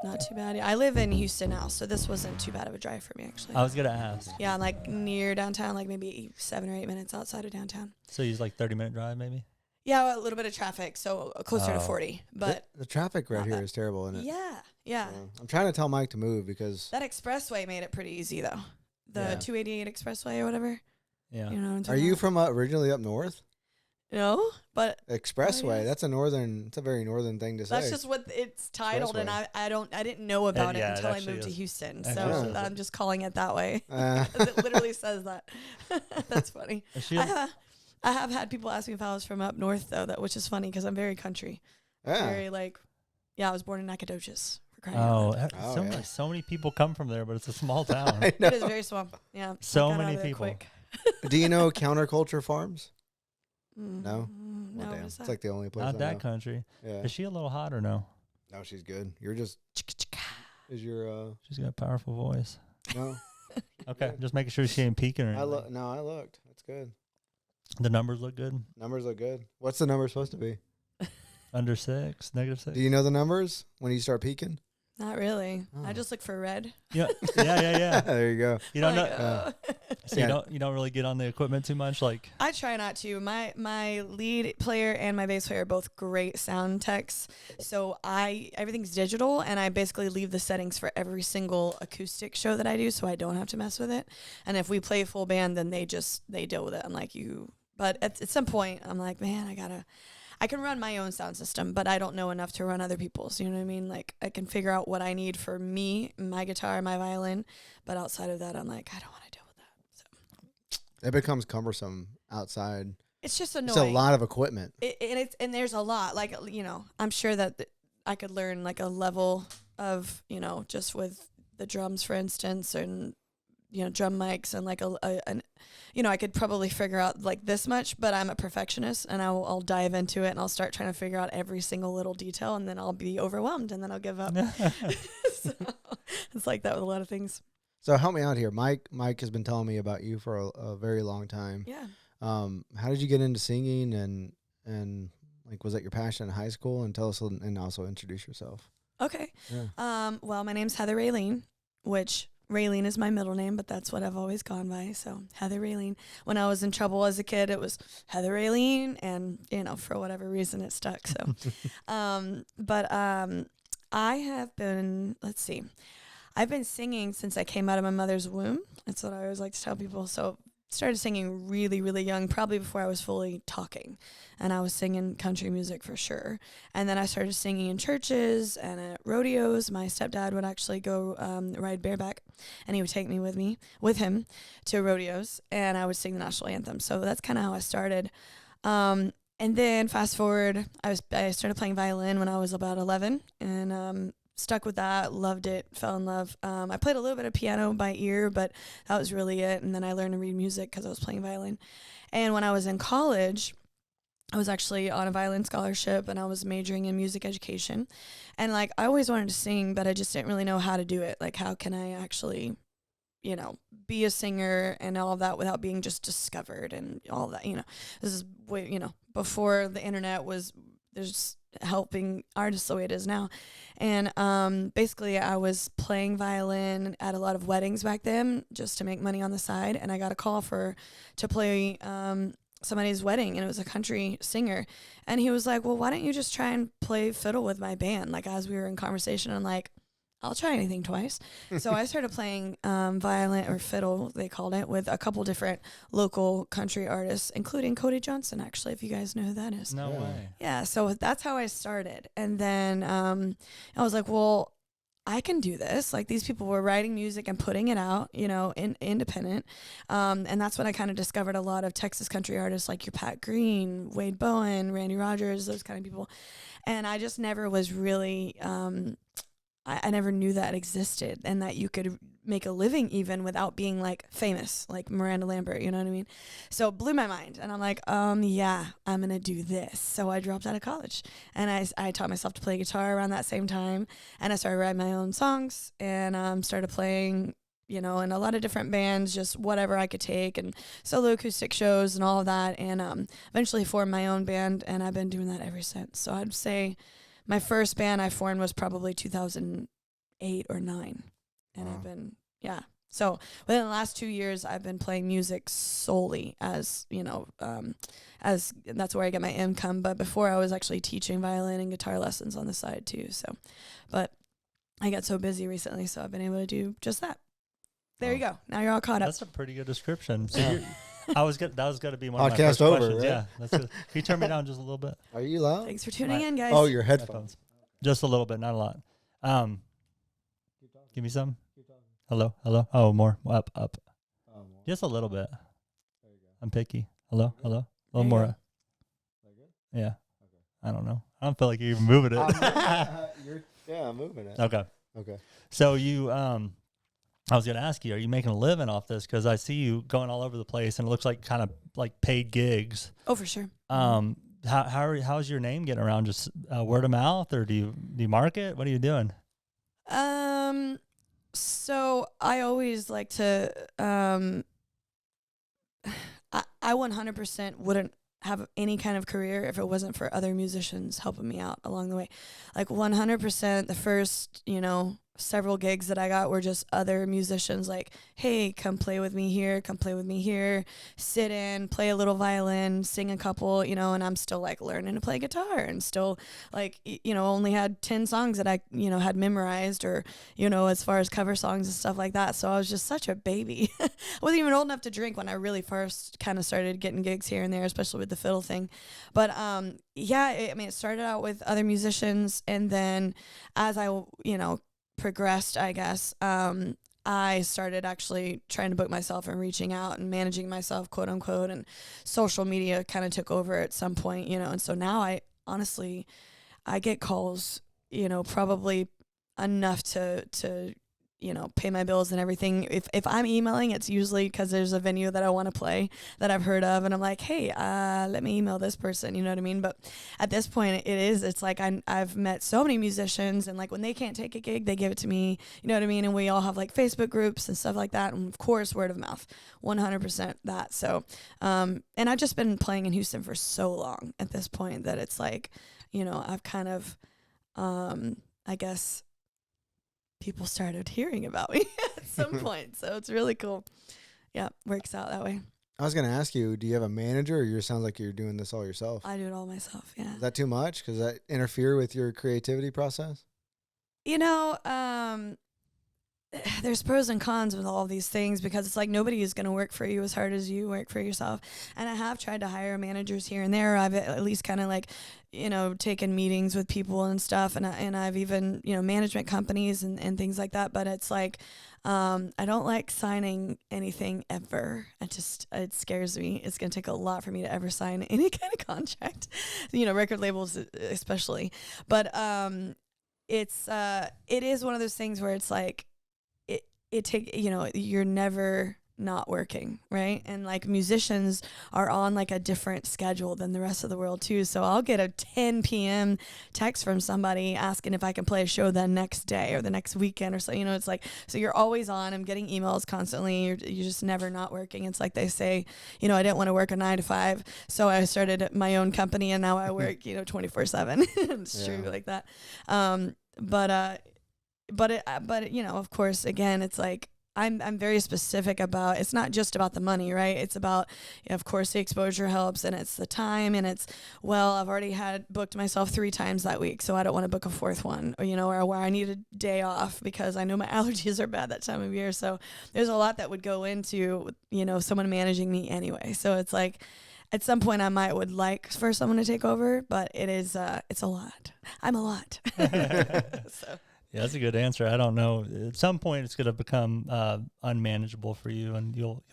Not too bad. I live in Houston now, so this wasn't too bad of a drive for me, actually. I was gonna ask. Yeah, like near downtown, like maybe 7 or 8 minutes outside of downtown. So you use like 30-minute drive, maybe? Yeah, a little bit of traffic, so closer to 40. But the traffic right not here bad. is terrible, isn't it? Yeah. I'm trying to tell Mike to move because That expressway made it pretty easy, though. The Yeah. 288 expressway or whatever. Yeah. You know what I'm Are talking you about? from originally up north? No, but Expressway. yes. That's a very northern thing to say. that's just what it's titled, and Expressway. I didn't know about yeah, it it until I actually moved to is. Houston. It So actually is. I'm just calling it that way. Uh, 'Cause it literally says that. That's funny. Is she I have had people ask me if I was from up north, though, which is funny because I'm very country. yeah. Very I was born in Nacogdoches. For crying out loud. Oh, yeah. so many people come from there, but it's a small town. I know. It is very small. Yeah. So I got out many of there people. quick. Do you know Counterculture Farms? No? No, Well, what damn. is It's that? like the only place Not I that know. country. Yeah. Is she a little hot or no? No, she's good. You're just is your She's got a powerful voice. no. Okay, good. just making sure she ain't peeking or I anything. looked. That's good. The numbers look good. Numbers look good. What's the number supposed to be? Under 6, -6. Do you know the numbers when you start peeking? Not really. Oh. I just look for red. Yeah. Yeah. There you go. You don't know. Like, So Yeah. you don't really get on the equipment too much, like. I try not to. My lead player and my bass player are both great sound techs. So everything's digital, and I basically leave the settings for every single acoustic show that I do, so I don't have to mess with it. And if we play full band, then they deal with it. I'm like, but at some point, I'm like, man, I can run my own sound system, but I don't know enough to run other people's. You know what I mean? Like, I can figure out what I need for me, my guitar, my violin, but outside of that, I'm like, I don't want to deal with that. So It becomes cumbersome outside. it's just It's annoying. a lot of equipment. And there's a lot, like, I'm sure that I could learn like a level of, just with the drums, for instance, and Jon Mike's, and like I could probably figure out like this much, but I'm a perfectionist, and I'll dive into it, and I'll start trying to figure out every single little detail, and then I'll be overwhelmed, and then I'll give up. So, it's like that with a lot of things. So help me out here. Mike has been telling me about you for a very long time. Yeah. How did you get into singing, and like, was that your passion in high school? And tell us, and also introduce yourself. Okay. Yeah. Well, my name's Heather Rayleen, which Rayleen is my middle name, but that's what I've always gone by. So Heather Rayleen. When I was in trouble as a kid, it was Heather Rayleen, and for whatever reason it stuck. So, I have been. Let's see. I've been singing since I came out of my mother's womb. That's what I always like to tell people. So started singing really, really young, probably before I was fully talking. And I was singing country music for sure. And then I started singing in churches and at rodeos. My stepdad would actually go ride bareback, and he would take me with him to rodeos, and I would sing the national anthem. So that's kind of how I started. And then fast forward, I started playing violin when I was about 11, and stuck with that, loved it, fell in love. I played a little bit of piano by ear, but that was really it. And then I learned to read music because I was playing violin. And when I was in college, I was actually on a violin scholarship, and I was majoring in music education. And like, I always wanted to sing, but I just didn't really know how to do it. Like, how can I actually, be a singer and all of that without being just discovered and all that, this is way, before the internet was, there's helping artists the way it is now. And basically I was playing violin at a lot of weddings back then just to make money on the side, and I got a call to play somebody's wedding, and it was a country singer, and he was like, well, why don't you just try and play fiddle with my band? Like, as we were in conversation, I'm like, I'll try anything twice. So I started playing violin, or fiddle, they called it, with a couple different local country artists, including Cody Johnson, actually, if you guys know who that is. No way. Yeah, so that's how I started. And then I was like, well, I can do this. Like, these people were writing music and putting it out, independent. And that's when I kind of discovered a lot of Texas country artists like your Pat Green, Wade Bowen, Randy Rogers, those kind of people. And I just never was really... I never knew that existed, and that you could make a living even without being like famous, like Miranda Lambert, you know what I mean? So it blew my mind, and I'm like, yeah, I'm going to do this. So I dropped out of college, and I taught myself to play guitar around that same time, and I started writing my own songs, and started playing, in a lot of different bands, just whatever I could take, and solo acoustic shows and all of that, and eventually formed my own band, and I've been doing that ever since. So I'd say my first band I formed was probably 2008, 8 or 9. And Wow. I've been, So within the last 2 years, I've been playing music solely as, as that's where I get my income. But before I was actually teaching violin and guitar lessons on the side too. So, but I got so busy recently, so I've been able to do just that. There you go. Now you're all caught up. That's a pretty good description. So Yeah. that was going to be one of my Podcast first over, questions. right? Yeah. That's good. Can you turn me down just a little bit? Are you loud? Thanks for tuning My- in, guys. Oh, your headphones. Just a little bit, not a lot. Give me some. Hello. Oh, more. Up. Just a little bit. I'm picky. Hello. A little There you more. go. Yeah. I don't know. I don't feel like you're even moving it. I'm moving it. Okay. Okay. So you, I was going to ask you, are you making a living off this? Because I see you going all over the place, and it looks like kind of like paid gigs. Oh, for sure. How's your name getting around? Just word of mouth, or do you market? What are you doing? So I always like to, I 100% wouldn't have any kind of career if it wasn't for other musicians helping me out along the way. Like 100%, the first, several gigs that I got were just other musicians like, hey, come play with me here, sit in, play a little violin, sing a couple, and I'm still like learning to play guitar and still like, only had 10 songs that I, had memorized or, as far as cover songs and stuff like that. So I was just such a baby. I wasn't even old enough to drink when I really first kind of started getting gigs here and there, especially with the fiddle thing. But, it started out with other musicians, and then as I, progressed, I guess, I started actually trying to book myself and reaching out and managing myself, quote unquote, and social media kind of took over at some point, and so now I get calls, probably enough to pay my bills and everything. If I'm emailing, it's usually because there's a venue that I want to play that I've heard of, and I'm like, hey, let me email this person, you know what I mean? But at this point, it's like I've met so many musicians, and like when they can't take a gig, they give it to me, you know what I mean? And we all have like Facebook groups and stuff like that, and of course, word of mouth, 100% that. So, and I've just been playing in Houston for so long at this point that it's like, I've kind of, I guess, people started hearing about me at some point. So it's really cool. Yeah, works out that way. I was going to ask you, do you have a manager, or it sounds like you're doing this all yourself? I do it all myself, yeah. Is that too much? Does that interfere with your creativity process? There's pros and cons with all these things, because it's like nobody is going to work for you as hard as you work for yourself. And I have tried to hire managers here and there. I've at least kind of like, taken meetings with people and stuff. And I've even, management companies and things like that. But it's like, I don't like signing anything ever. It scares me. It's going to take a lot for me to ever sign any kind of contract, record labels especially. But it is one of those things where it's like, you're never not working, right? And like musicians are on like a different schedule than the rest of the world too. So I'll get a 10 p.m. text from somebody asking if I can play a show the next day or the next weekend or so, it's like, so you're always on. I'm getting emails constantly. You're just never not working. It's like they say, I didn't want to work a 9 to 5. So I started my own company, and now I work, 24/7. It's true like that. But of course, again, it's like I'm very specific about, it's not just about the money, right? It's about, of course, the exposure helps, and it's the time, and it's, I've already had booked myself 3 times that week, so I don't want to book a 4th one, or where I need a day off because I know my allergies are bad that time of year. So there's a lot that would go into, someone managing me anyway. So it's like, at some point I would like for someone to take over, but it's a lot. I'm a lot. So. Yeah, that's a good answer. I don't know. At some point, it's going to become unmanageable for you, and you'll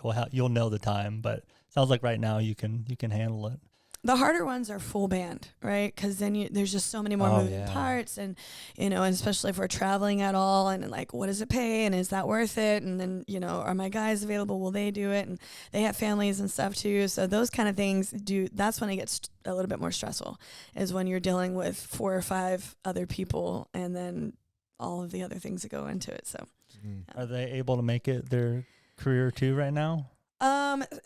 know the time. But it sounds like right now you can handle it. The harder ones are full band, right? Because then there's just so many more moving parts, and and especially if we're traveling at all, and like, what does it pay, and is that worth it? And then are my guys available? Will they do it? And they have families and stuff too. So those kind of things that's when it gets a little bit more stressful, is when you're dealing with 4 or 5 other people, and then all of the other things that go into it. So Are they able to make it their career too right now?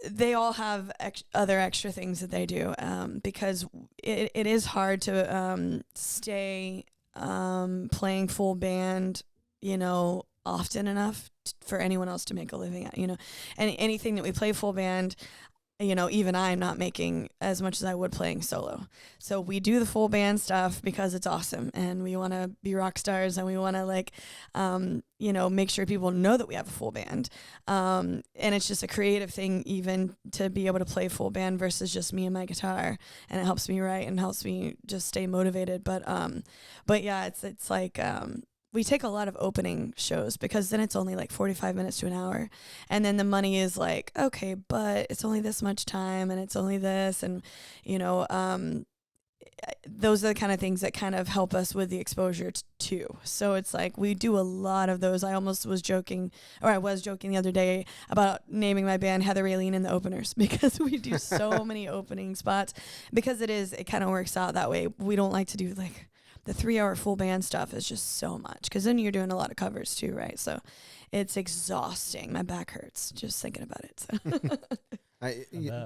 They all have other extra things that they do, because it is hard to stay playing full band often enough for anyone else to make a living at, and anything that we play full band, even I'm not making as much as I would playing solo. So we do the full band stuff because it's awesome and we want to be rock stars and we want to make sure people know that we have a full band. And it's just a creative thing even to be able to play full band versus just me and my guitar. And it helps me write and helps me just stay motivated. But yeah, it's like, we take a lot of opening shows because then it's only like 45 minutes to an hour. And then the money is like, okay, but it's only this much time and it's only this. And, those are the kind of things that kind of help us with the exposure too. So it's like we do a lot of those. I was joking the other day about naming my band Heather Rayleen in the openers because we do so many opening spots because it kind of works out that way. We don't like to do like the 3-hour full band stuff is just so much because then you're doing a lot of covers too, right? So it's exhausting. My back hurts just thinking about it. So.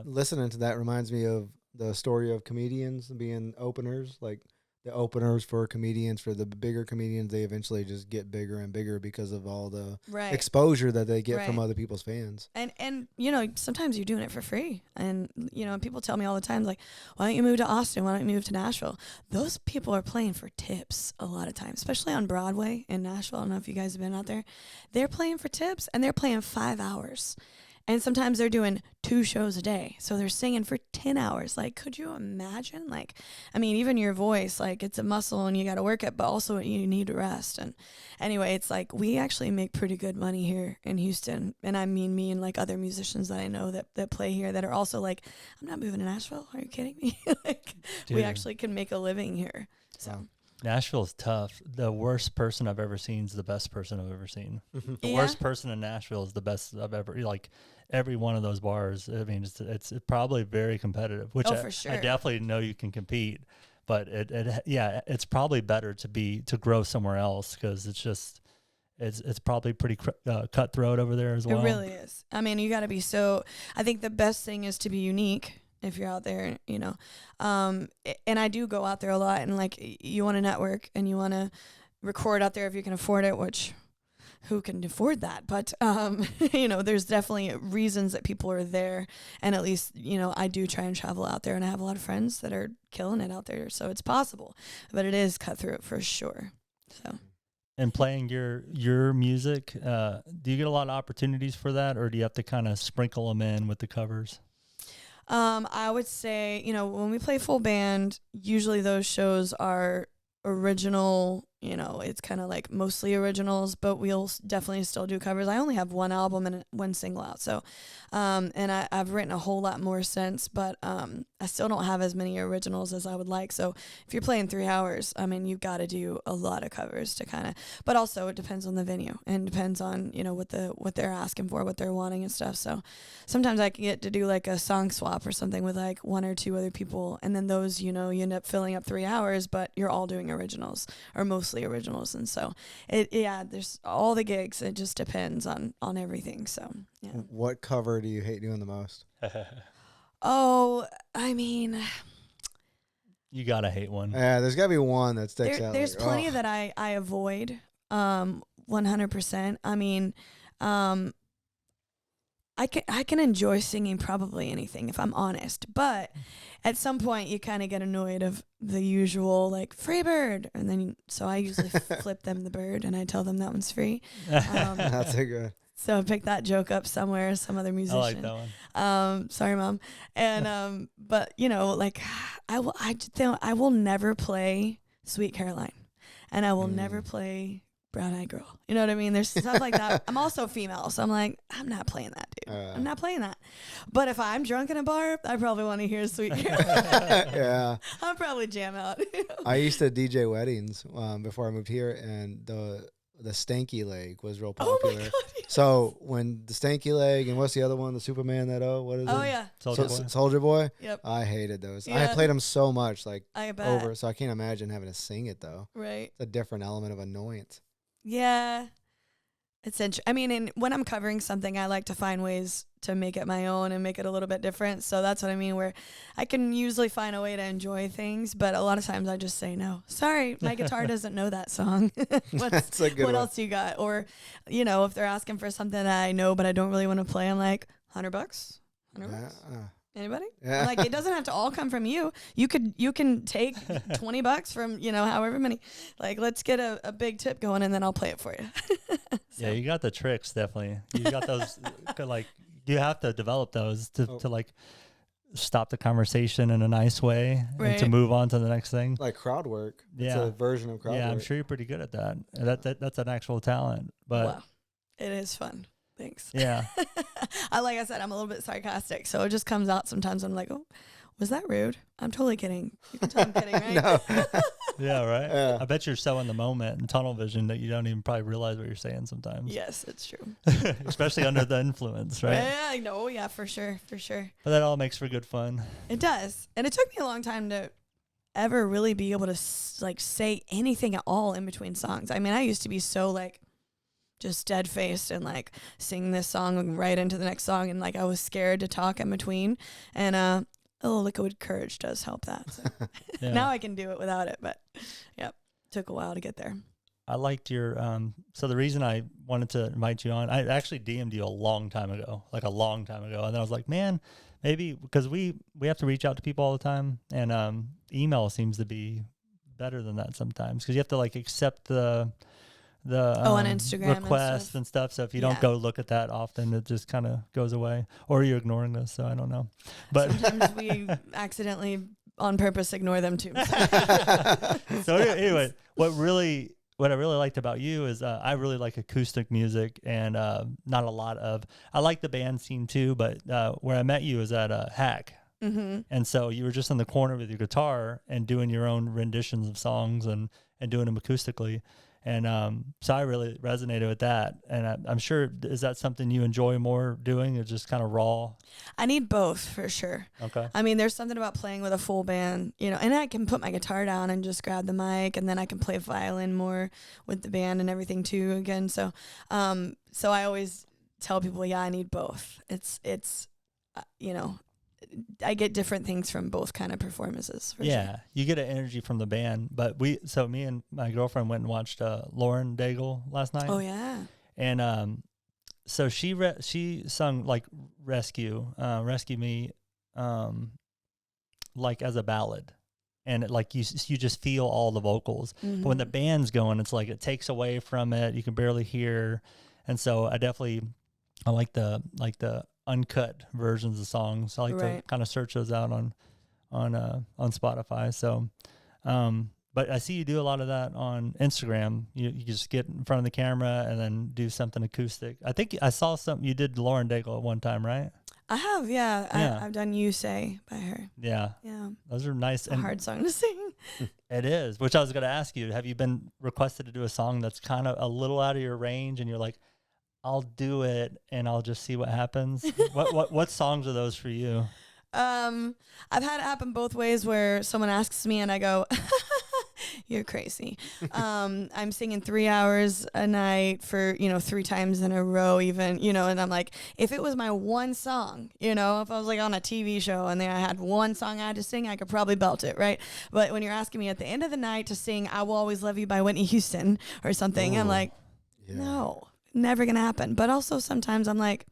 Listening to that reminds me of the story of comedians being openers, like the openers for comedians, for the bigger comedians, they eventually just get bigger and bigger because of all the exposure that they get from other people's fans. And sometimes you're doing it for free. And, people tell me all the time, like, why don't you move to Austin? Why don't you move to Nashville? Those people are playing for tips a lot of times, especially on Broadway in Nashville. I don't know if you guys have been out there. They're playing for tips and they're playing 5 hours. And sometimes they're doing 2 shows a day. So they're singing for 10 hours. Like, could you imagine? Like, I mean, even your voice, like, it's a muscle and you got to work it, but also you need to rest. And anyway, it's like we actually make pretty good money here in Houston. And I mean me and, like, other musicians that I know that play here that are also like, I'm not moving to Nashville. Are you kidding me? We actually can make a living here. So. Wow. Nashville's tough. The worst person I've ever seen is the best person I've ever seen. The worst person in Nashville is the best I've ever, like, every one of those bars. I mean, it's probably very competitive, which for sure. I definitely know you can compete, but it's probably better to grow somewhere else because it's probably pretty cutthroat over there as well. It really is. I mean, you got to be I think the best thing is to be unique. If you're out there, and I do go out there a lot and like you want to network and you want to record out there if you can afford it, which who can afford that? But, there's definitely reasons that people are there. And at least, I do try and travel out there and I have a lot of friends that are killing it out there. So it's possible, but it is cutthroat for sure. So. And playing your music, do you get a lot of opportunities for that or do you have to kind of sprinkle them in with the covers? I would say, when we play full band, usually those shows are original, it's kind of like mostly originals, but we'll definitely still do covers. I only have 1 album and 1 single out. So, and I've written a whole lot more since, but I still don't have as many originals as I would like. So if you're playing 3 hours, I mean, you've got to do a lot of covers to kind of, but also it depends on the venue and depends on, what they're asking for, what they're wanting and stuff. So sometimes I can get to do like a song swap or something with like 1 or 2 other people. And then those, you end up filling up 3 hours, but you're all doing originals or mostly originals. And so there's all the gigs. It just depends on everything. So, yeah. What cover do you hate doing the most? Oh, I mean, you gotta hate one. Yeah, there's gotta be one that sticks out. There's plenty that I avoid 100%. I mean, I can enjoy singing probably anything if I'm honest, but at some point you kind of get annoyed of the usual like free bird, and then so I usually flip them the bird and I tell them that one's free. That's a good. So I picked that joke up somewhere, some other musician. I like that one. Sorry, Mom. And but like I will never play Sweet Caroline, and I will never play Brown Eyed Girl. You know what I mean? There's stuff like that. I'm also female, so I'm like, I'm not playing that, dude. I'm not playing that. But if I'm drunk in a bar, I probably want to hear Sweet Caroline. Yeah. I'll probably jam out. I used to DJ weddings before I moved here, and the Stanky Leg was real popular. Oh my God, yes. So when the Stanky Leg and what's the other one? The Superman what is it? Oh yeah. Soldier Boy. Yep. I hated those. Yeah. I played them so much, like I bet. over. So I can't imagine having to sing it though. Right. It's a different element of annoyance. Yeah. I mean, and when I'm covering something, I like to find ways to make it my own and make it a little bit different. So that's what I mean, where I can usually find a way to enjoy things, but a lot of times I just say no. Sorry, my guitar doesn't know that song. What else you got? Or, if they're asking for something that I know but I don't really want to play, I'm like, $100? $100? Anybody? Yeah. I'm like, it doesn't have to all come from you. You can take $20 from, however many. Like, let's get a big tip going and then I'll play it for you. Yeah, you got the tricks, definitely. You got those, like, you have to develop those to like stop the conversation in a nice way and to move on to the next thing. Like crowd work. Yeah. It's a version of crowd work. Yeah, I'm sure you're pretty good at that. That's an actual talent. But wow. It is fun. Thanks. Yeah. Like I said, I'm a little bit sarcastic, so it just comes out sometimes. I'm like, oh, was that rude? I'm totally kidding. You can tell I'm kidding, right? No. Yeah, right? Yeah. I bet you're so in the moment and tunnel vision that you don't even probably realize what you're saying sometimes. Yes, it's true. Especially under the influence, right? Yeah, I know. Yeah, for sure. But that all makes for good fun. It does. And it took me a long time to ever really be able to say anything at all in between songs. I mean, I used to be so just dead faced and sing this song right into the next song, and I was scared to talk in between, and a little liquid courage does help that. So. Yeah. Now I can do it without it, but took a while to get there. I liked your so the reason I wanted to invite you on, I actually DM'd you a long time ago, and then I was like, man, maybe because we have to reach out to people all the time, and email seems to be better than that sometimes, because you have to accept the on Instagram requests and stuff. So if you don't go look at that often, it just kind of goes away, or you're ignoring this. So I don't know, but sometimes we accidentally on purpose ignore them too. So anyway, what I really liked about you is I really like acoustic music, and not a lot of, I like the band scene too, but where I met you is at Hack. Mm-hmm. And so you were just in the corner with your guitar and doing your own renditions of songs and doing them acoustically. And so I really resonated with that. And I'm sure, is that something you enjoy more doing? It's just kind of raw? I need both for sure. Okay. I mean, there's something about playing with a full band, and I can put my guitar down and just grab the mic, and then I can play violin more with the band and everything too again. So so I always tell people, I need both. It's I get different things from both kind of performances. For sure. You get an energy from the band. But so me and my girlfriend went and watched Lauren Daigle last night. Oh yeah. And so she sung Rescue Me, as a ballad, and you just feel all the vocals. Mm-hmm. But when the band's going, it's it takes away from it. You can barely hear, and so I like the uncut versions of songs. I like to kind of search those out on Spotify. So, but I see you do a lot of that on Instagram. You just get in front of the camera and then do something acoustic. I think I saw something you did Lauren Daigle at one time, right? I have, yeah. I've done You Say by her. Yeah. Yeah. Those are nice. It's a hard song to sing. It is, which I was going to ask you. Have you been requested to do a song that's kind of a little out of your range and you're like, I'll do it and I'll just see what happens? What songs are those for you? I've had it happen both ways, where someone asks me and I go, you're crazy. I'm singing 3 hours a night for, 3 times in a row even, and I'm like, if it was my one song, if I was on a TV show and then I had one song I had to sing, I could probably belt it, right? But when you're asking me at the end of the night to sing I Will Always Love You by Whitney Houston or something, I'm like, no. Never gonna happen. But also sometimes I'm like,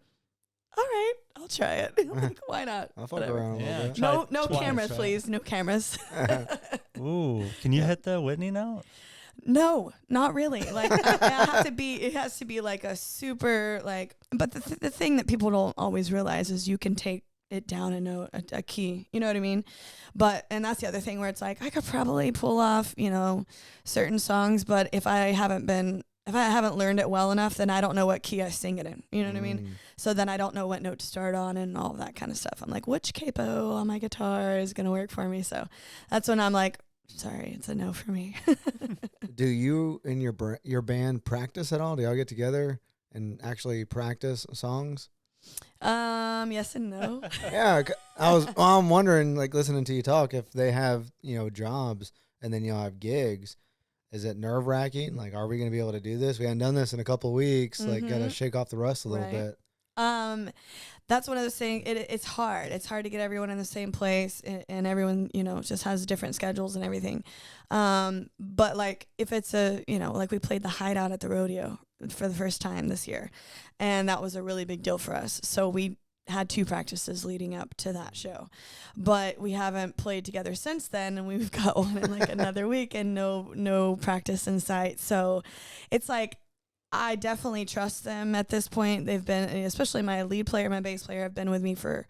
all right, I'll try it. Why not? I'll fuck around a little bit. No cameras, please. No cameras. Ooh, can you hit the Whitney note? No, not really. It has to be a super but the thing that people don't always realize is you can take it down a note, a key, you know what I mean? And that's the other thing where it's I could probably pull off, certain songs, but if I haven't learned it well enough, then I don't know what key I sing it in. You know what I mean? So then I don't know what note to start on and all of that kind of stuff. I'm like, which capo on my guitar is going to work for me? So that's when I'm like, sorry, it's a no for me. Do you and your band practice at all? Do y'all get together and actually practice songs? Yes and no. Yeah, I'm wondering, listening to you talk, if they have, jobs and then y'all have gigs. is it nerve wracking? Like, are we going to be able to do this? We haven't done this in a couple of weeks. Like, got to shake off the rust a little bit. That's one of those things. It's hard. It's hard to get everyone in the same place, and everyone, just has different schedules and everything. But like, if it's like we played the Hideout at the rodeo for the first time this year, and that was a really big deal for us. So we had 2 practices leading up to that show, but we haven't played together since then, and we've got one in like another week and no practice in sight. So it's like, I definitely trust them at this point. They've been, especially my lead player, my bass player, have been with me for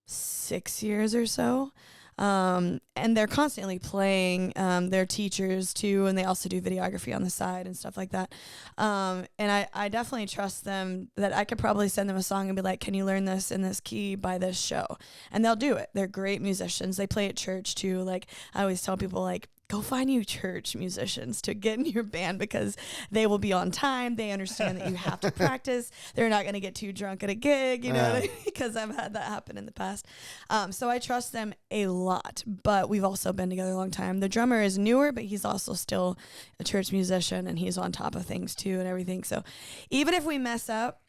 6 years or so. And they're constantly playing. They're teachers too, and they also do videography on the side and stuff like that. And I definitely trust them that I could probably send them a song and be like, can you learn this in this key by this show? And they'll do it. They're great musicians. They play at church too. Like, I always tell people, like, go find you church musicians to get in your band, because they will be on time. They understand that you have to practice. They're not going to get too drunk at a gig, because I've had that happen in the past. So I trust them a lot, but we've also been together a long time. The drummer is newer, but he's also still a church musician, and he's on top of things too and everything. So even if we mess up,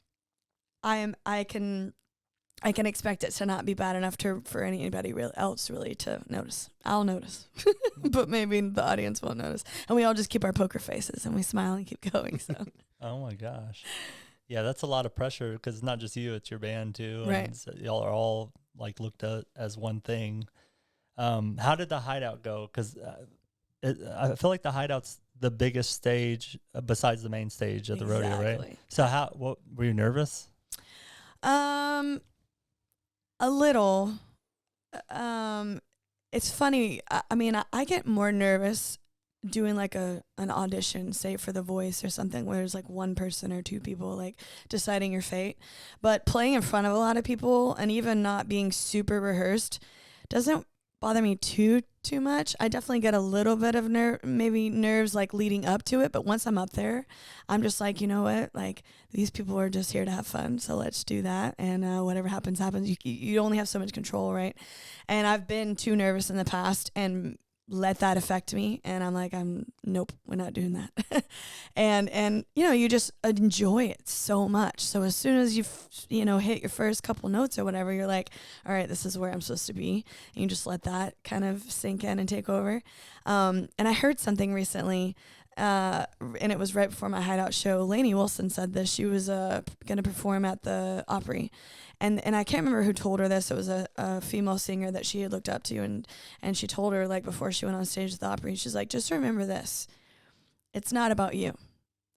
I can expect it to not be bad enough for anybody else really to notice. I'll notice, but maybe the audience won't notice. And we all just keep our poker faces and we smile and keep going. So. Oh my gosh. Yeah, that's a lot of pressure, because it's not just you, it's your band too. Right. And so y'all are all like looked at as one thing. How did the Hideout go? Because I feel like the Hideout's the biggest stage besides the main stage of the rodeo, right? So what were you nervous? A little. It's funny. I get more nervous doing like an audition, say for The Voice or something, where there's like one person or 2 people like deciding your fate. But playing in front of a lot of people, and even not being super rehearsed, doesn't bother me too much. I definitely get a little bit of nerves like leading up to it, but once I'm up there, I'm just like, you know what, like, these people are just here to have fun, so let's do that, and whatever happens. You only have so much control, right? And I've been too nervous in the past and let that affect me, and I'm like, nope, we're not doing that. and you just enjoy it so much. So as soon as you hit your first couple notes or whatever, you're like, all right, this is where I'm supposed to be, and you just let that kind of sink in and take over. And I heard something recently, and it was right before my Hideout show. Lainey Wilson said this. She was going to perform at the Opry. And I can't remember who told her this. It was a female singer that she had looked up to, and she told her, like, before she went on stage at the Opry, she's like, just remember this. It's not about you.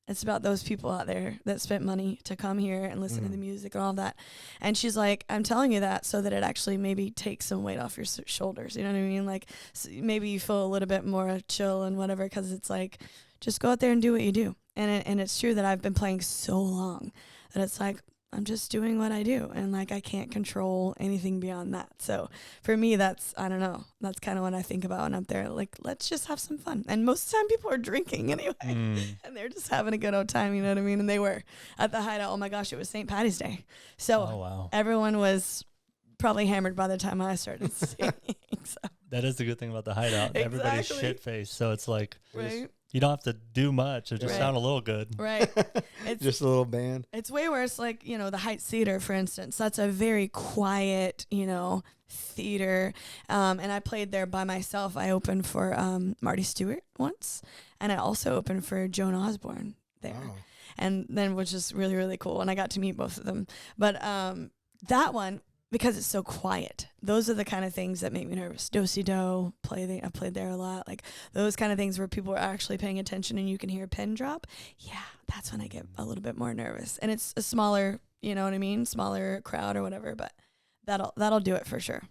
It's about those people out there that spent money to come here and listen to the music and all that. And she's like, I'm telling you that so that it actually maybe takes some weight off your shoulders. You know what I mean? Like, so maybe you feel a little bit more chill and whatever, because it's like, just go out there and do what you do. And it's true that I've been playing so long that it's like, I'm just doing what I do, and like, I can't control anything beyond that. So for me, that's kind of what I think about when I'm there. Like, let's just have some fun. And most of the time people are drinking anyway, and they're just having a good old time. You know what I mean? And they were at the Hideout. Oh my gosh, it was St. Patty's Day. So everyone was probably hammered by the time I started singing. So. That is the good thing about the Hideout. Exactly. Everybody's shit-faced, so it's like, right? You don't have to do much. It just sound a little good. Right. It's just a little band. It's way worse. Like, the Heights Theater, for instance. That's a very quiet, theater. And I played there by myself. I opened for Marty Stewart once. And I also opened for Joan Osborne there. Oh. And then, which is really, really cool. And I got to meet both of them. But that one, because it's so quiet, those are the kind of things that make me nervous. Do-si-do, I played there a lot. Like, those kind of things where people are actually paying attention and you can hear a pin drop. Yeah, that's when I get a little bit more nervous. And it's a smaller, you know what I mean? Smaller crowd or whatever, but that'll do it for sure.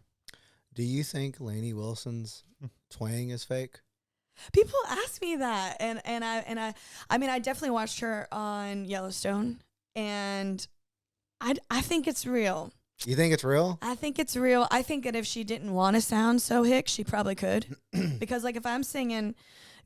Do you think Lainey Wilson's twang is fake? People ask me that, and I definitely watched her on Yellowstone, and I think it's real. You think it's real? I think it's real. I think that if she didn't want to sound so hick, she probably could. Because, like, if I'm singing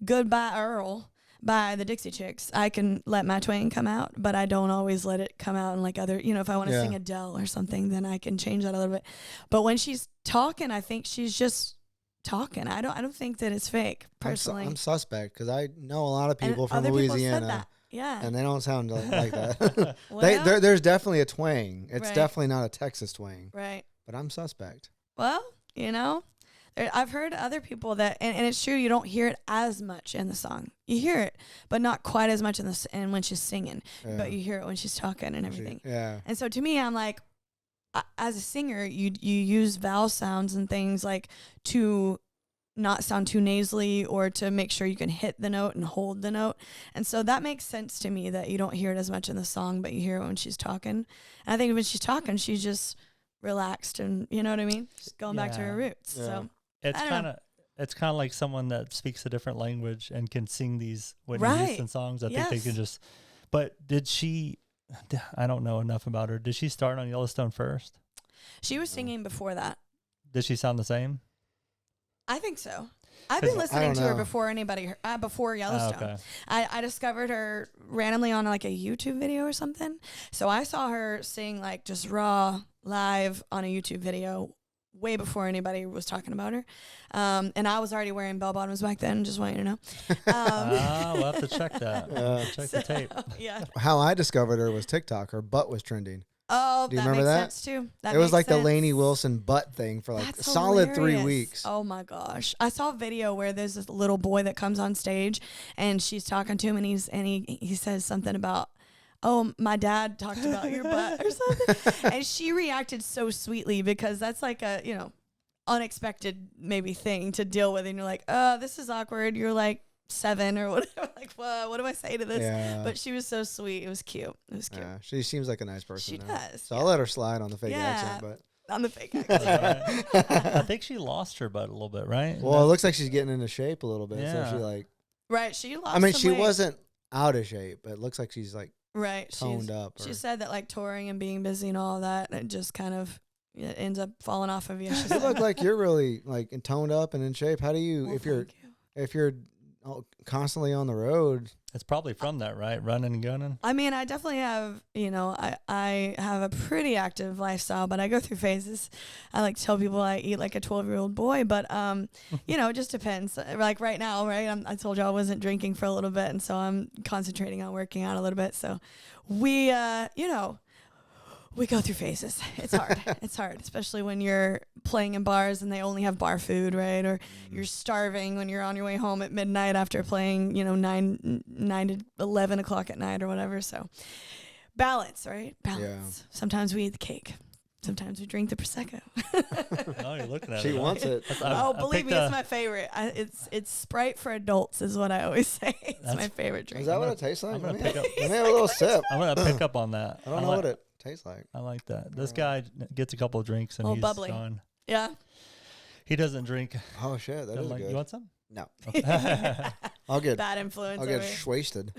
Goodbye Earl by the Dixie Chicks, I can let my twang come out, but I don't always let it come out in, like, other, if I want to sing Adele or something, then I can change that a little bit. But when she's talking, I think she's just talking. I don't think that it's fake, personally. I'm suspect because I know a lot of people from other Louisiana. People said that. Yeah. And they don't sound like that. Well, there's definitely a twang. It's right. definitely not a Texas twang. Right. But I'm suspect. Well, I've heard other people that, and it's true, you don't hear it as much in the song. You hear it, but not quite as much and when she's singing. Yeah. But you hear it when she's talking and everything. Yeah. And so to me, I'm like, as a singer, you use vowel sounds and things like to not sound too nasally or to make sure you can hit the note and hold the note. And so that makes sense to me that you don't hear it as much in the song, but you hear it when she's talking. And I think when she's talking, she's just relaxed and, you know what I mean? Just going back to her roots. Yeah. So it's kind of like someone that speaks a different language and can sing these Whitney Houston songs. I think they can just, but I don't know enough about her. Did she start on Yellowstone first? She was singing before that. Did she sound the same? I think so. I've been listening to her before before Yellowstone. Oh, okay. I discovered her randomly on like a YouTube video or something. So I saw her sing like just raw live on a YouTube video way before anybody was talking about her. And I was already wearing bell bottoms back then, just want you to know. We'll have to check that. Check the tape. Yeah. How I discovered her was TikTok. Her butt was trending. Oh, do you remember that? Makes sense too. It was like the Lainey Wilson butt thing for like a solid 3 weeks. Oh my gosh. I saw a video where there's this little boy that comes on stage and she's talking to him and he says something about, oh, my dad talked about your butt or something. And she reacted so sweetly because that's like a, unexpected maybe thing to deal with. And you're like, this is awkward. You're like 7 or whatever. Like, what do I say to this? Yeah. But she was so sweet. It was cute. Yeah, she seems like a nice person. She does. So I'll let her slide on the fake accent, but. On the fake accent. I think she lost her butt a little bit, right? Well, it looks like she's getting into shape a little bit. Yeah. So she like. Right. She lost. I mean, she wasn't out of shape, but it looks like she's like. Right. Toned up. She said that like touring and being busy and all that, it just kind of it ends up falling off of you. You look like you're really like toned up and in shape. How do you, if you're constantly on the road? It's probably from that, right? Running and gunning. I mean, I definitely have, I have a pretty active lifestyle, but I go through phases. I like to tell people I eat like a 12-year-old boy, but, it just depends. Like right now, right? I told you I wasn't drinking for a little bit, and so I'm concentrating on working out a little bit. So we, we go through phases. It's hard. It's hard, especially when you're playing in bars and they only have bar food, right? Or you're starving when you're on your way home at midnight after playing, 9 to 11 o'clock at night or whatever. So balance, right? Balance. Yeah. Sometimes we eat the cake. Sometimes we drink the Prosecco. Oh, you're looking at it. She wants it. Believe me, it's my favorite. It's Sprite for adults is what I always say. It's my favorite drink. Is that what it tastes like? Let me have a little sip. I'm going to pick up on that. I don't know what it tastes like. I like that. This guy gets a couple of drinks and he's bubbly. gone. Yeah. He doesn't drink. Oh shit, that is good. You want some? No. Okay. I'll get bad influence. I'll get wasted.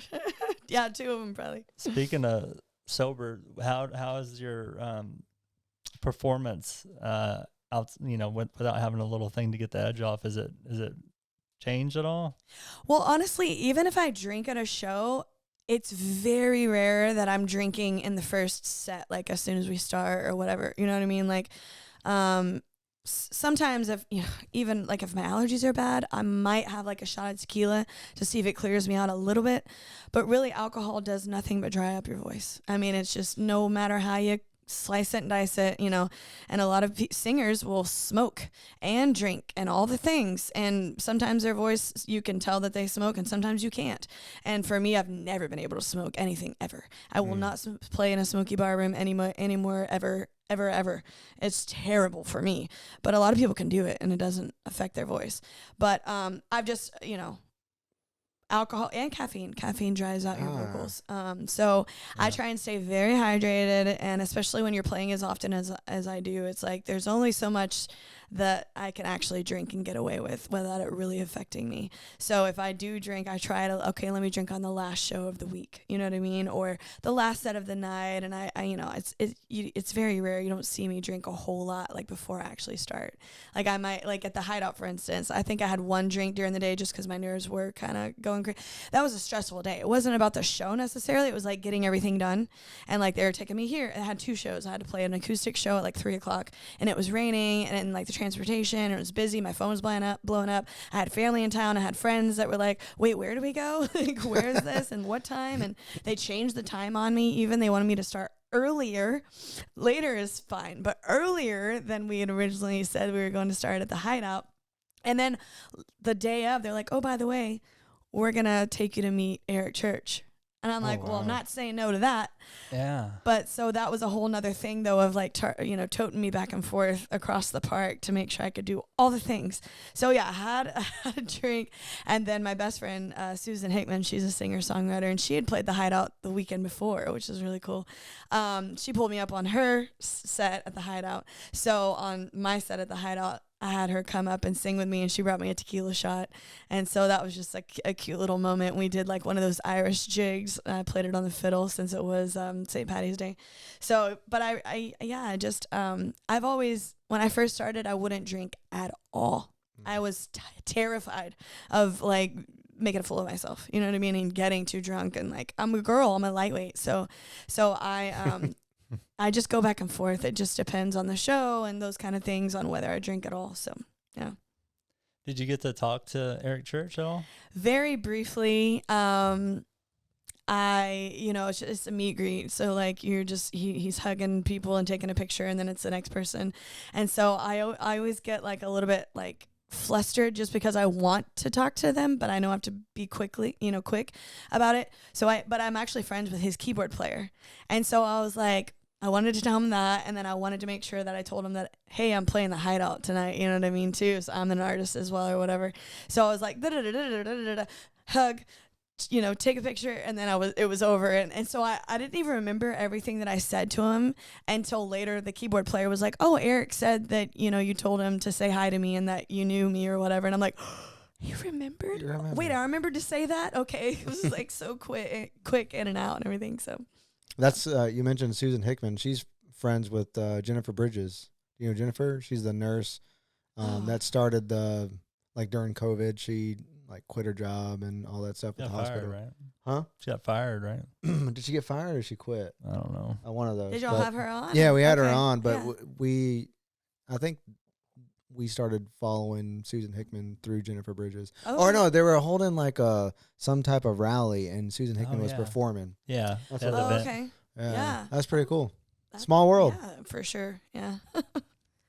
Yeah, 2 of them probably. Speaking of sober, how is your performance out? Without having a little thing to get the edge off, is it changed at all? Well, honestly, even if I drink at a show, it's very rare that I'm drinking in the first set, like as soon as we start or whatever. You know what I mean? Like, sometimes if, even like if my allergies are bad, I might have like a shot of tequila to see if it clears me out a little bit. But really, alcohol does nothing but dry up your voice. I mean, it's just no matter how you slice it and dice it, and a lot of singers will smoke and drink and all the things, and sometimes their voice, you can tell that they smoke and sometimes you can't. And for me, I've never been able to smoke anything ever. I will not play in a smoky bar room anymore ever. It's terrible for me, but a lot of people can do it and it doesn't affect their voice. But I've just, alcohol and caffeine dries out your vocals. So I try and stay very hydrated, and especially when you're playing as often as I do, it's like there's only so much that I can actually drink and get away with without it really affecting me. So if I do drink, I try to, let me drink on the last show of the week, you know what I mean? Or the last set of the night. And I it's very rare. You don't see me drink a whole lot like before I actually start. Like I might, like at the Hideout, for instance, I think I had 1 drink during the day just because my nerves were kind of going crazy. That was a stressful day. It wasn't about the show necessarily. It was like getting everything done. And like they were taking me here. I had 2 shows. I had to play an acoustic show at like 3:00 and it was raining, and like the transportation and it was busy. My phone was blowing up. I had family in town. I had friends that were like, wait, where do we go? Like, where is this and what time? And they changed the time on me. Even they wanted me to start earlier. Later is fine, but earlier than we had originally said we were going to start at the Hideout. And then the day of, they're like, oh, by the way, we're going to take you to meet Eric Church. And I'm like, well, I'm not saying no to that. Yeah. But so that was a whole nother thing, though, of like, toting me back and forth across the park to make sure I could do all the things. So, yeah, I had a drink. And then my best friend, Susan Hickman, she's a singer-songwriter, and she had played the Hideout the weekend before, which is really cool. She pulled me up on her set at the Hideout. So on my set at the Hideout, I had her come up and sing with me, and she brought me a tequila shot. And so that was just like a cute little moment. We did like one of those Irish jigs. I played it on the fiddle since it was St. Patty's Day. So, but I've always, when I first started, I wouldn't drink at all. I was terrified of like making a fool of myself, you know what I mean? And getting too drunk, and like, I'm a girl, I'm a lightweight. So I just go back and forth. It just depends on the show and those kind of things on whether I drink at all. So, yeah. Did you get to talk to Eric Church at all? Very briefly. It's just a meet greet. So like he's hugging people and taking a picture, and then it's the next person. And so I always get like a little bit like flustered just because I want to talk to them, but I know I have to be quick about it. But I'm actually friends with his keyboard player. And so I was like, I wanted to tell him that, and then I wanted to make sure that I told him that, hey, I'm playing the Hideout tonight, you know what I mean, too, so I'm an artist as well or whatever. So I was like, hug, take a picture, and then it was over. And so I didn't even remember everything that I said to him until later. The keyboard player was like, oh, Eric said that, you told him to say hi to me and that you knew me or whatever. And I'm like, you remembered? Wait, I remembered to say that? Okay. It was like so quick in and out and everything, so. That's you mentioned Susan Hickman. She's friends with Jennifer Bridges. You know Jennifer? She's the nurse that started during COVID. She quit her job and all that stuff at the hospital. Fired, right? Huh? She got fired, right? Did she get fired or she quit? I don't know. One of those. Did y'all have her on? Yeah, we had her on, but I think we started following Susan Hickman through Jennifer Bridges. Oh. Or no, they were holding some type of rally, and Susan Hickman was performing. Yeah. Okay. Yeah. That's pretty cool. Small world. Yeah, for sure. Yeah.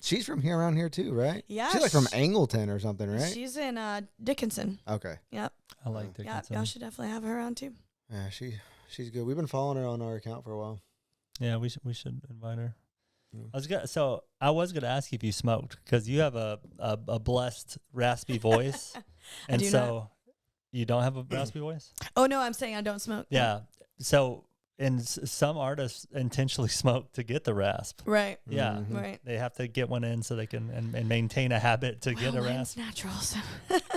She's from around here too, right? Yeah. She's from Angleton or something, right? She's in Dickinson. Okay. Yep. I like Dickinson. Yeah, y'all should definitely have her on too. Yeah, she's good. We've been following her on our account for a while. Yeah, we should invite her. I was gonna ask you if you smoked, because you have a blessed raspy voice, and so you don't have a raspy voice. Oh no, I'm saying I don't smoke. Yeah, so some artists intentionally smoke to get the rasp. Right. Yeah. Mm-hmm. Right. They have to get one in so they can and maintain a habit to get a rasp. Natural. So.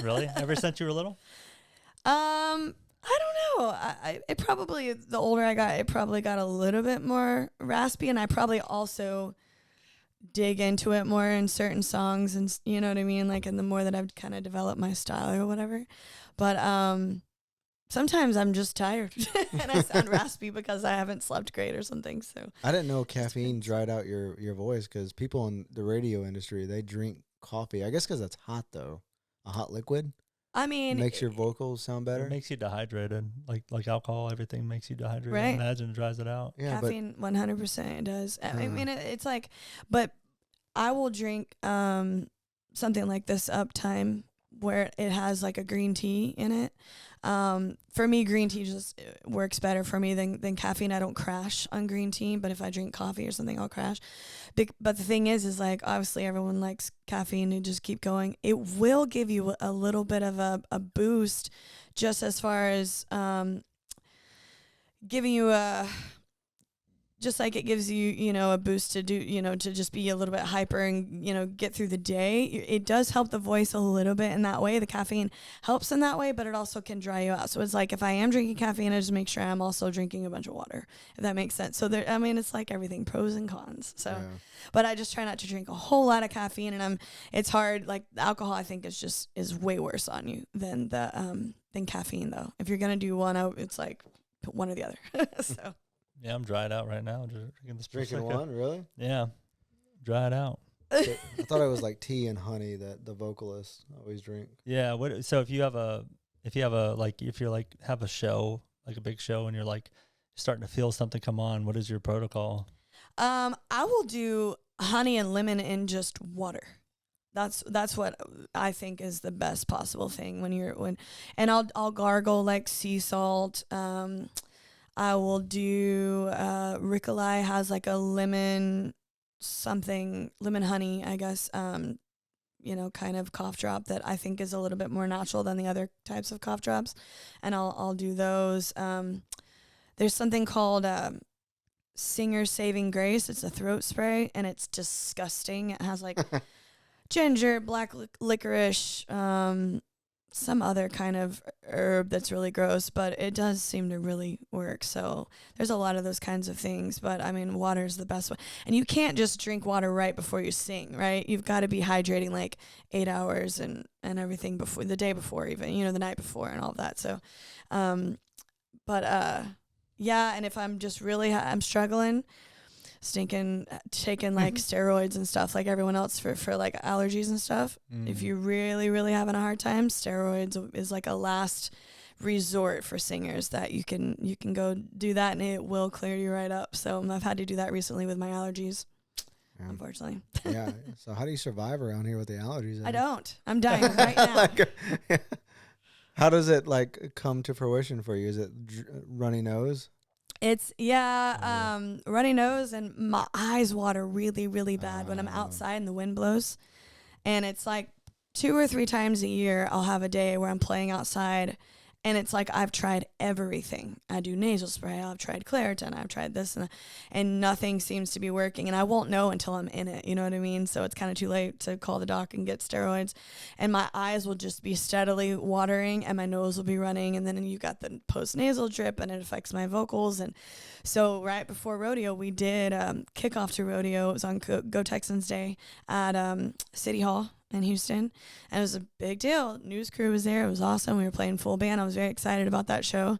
Really? Ever since you were little? I don't know. It probably, the older I got, it probably got a little bit more raspy, and I probably also dig into it more in certain songs, and you know what I mean? And the more that I've kind of developed my style or whatever. But sometimes I'm just tired and I sound raspy because I haven't slept great or something. So I didn't know caffeine dried out your voice, because people in the radio industry, they drink coffee. I guess because that's hot, though. A hot liquid. I mean, it makes your vocals sound better. It makes you dehydrated, like alcohol. Everything makes you dehydrated. Right. I imagine it dries it out. Yeah, caffeine, 100% it does. I mean, it's but I will drink something like this Uptime where it has a green tea in it. For me, green tea just works better for me than caffeine. I don't crash on green tea, but if I drink coffee or something, I'll crash. But the thing is obviously everyone likes caffeine and just keep going. It will give you a little bit of a boost, just as far as giving you just like it gives you, a boost to do, to just be a little bit hyper and, get through the day. It does help the voice a little bit in that way. The caffeine helps in that way, but it also can dry you out. So it's if I am drinking caffeine, I just make sure I'm also drinking a bunch of water, if that makes sense. So it's like everything, pros and cons. So, but I just try not to drink a whole lot of caffeine, and it's hard. Alcohol, I think is way worse on you than caffeine though. If you're going to do one, it's one or the other. So. Yeah, I'm dried out right now. Just drinking this. Drinking one, really? Yeah, dried out. I thought it was like tea and honey that the vocalists always drink. Yeah. So if you have a show, like a big show, and you're like starting to feel something come on, what is your protocol? I will do honey and lemon in just water. That's what I think is the best possible thing and I'll gargle like sea salt. I will do Rickolai has like a lemon honey, I guess, kind of cough drop that I think is a little bit more natural than the other types of cough drops, and I'll do those. There's something called Singer Saving Grace. It's a throat spray, and it's disgusting. It has like ginger, black licorice, some other kind of herb that's really gross, but it does seem to really work. So there's a lot of those kinds of things, but I mean, water is the best one. And you can't just drink water right before you sing, right? You've got to be hydrating like 8 hours and everything before, the day before even, the night before and all of that. So, yeah, and if I'm just really, I'm struggling, taking like steroids and stuff like everyone else for like allergies and stuff. If you're really, really having a hard time, steroids is like a last resort for singers that you can go do that and it will clear you right up. So I've had to do that recently with my allergies, unfortunately. Yeah. So how do you survive around here with the allergies? I don't. I'm dying right now. How does it like come to fruition for you? Is it runny nose? It's runny nose, and my eyes water really, really bad when I'm outside and the wind blows. And it's like 2 or 3 times a year I'll have a day where I'm playing outside, and it's like I've tried everything. I do nasal spray, I've tried Claritin, I've tried this and nothing seems to be working, and I won't know until I'm in it, you know what I mean? So it's kind of too late to call the doc and get steroids, and my eyes will just be steadily watering and my nose will be running, and then you got the post-nasal drip and it affects my vocals. And so right before rodeo we did kickoff to rodeo. It was on Go Texans Day at City Hall in Houston, and it was a big deal. News crew was there. It was awesome. We were playing full band. I was very excited about that show.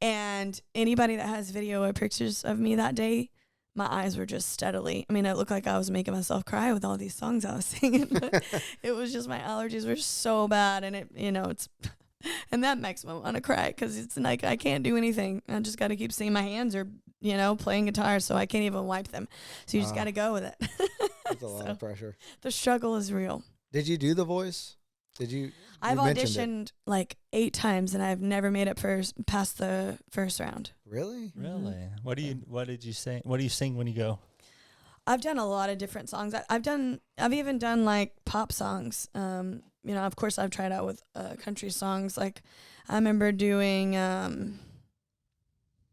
And anybody that has video or pictures of me that day, my eyes were just steadily, I mean, it looked like I was making myself cry with all these songs I was singing, but it was just my allergies were so bad, and it's and that makes me want to cry because it's like I can't do anything. I just got to keep seeing my hands or playing guitar, so I can't even wipe them. So you just got to go with it. That's a lot of pressure. The struggle is real. Did you do The Voice? I've auditioned like 8 times and I've never made it past the first round. Really? Really? What did you sing? What do you sing when you go? I've done a lot of different songs. I've even done like pop songs. Of course I've tried out with country songs. Like I remember doing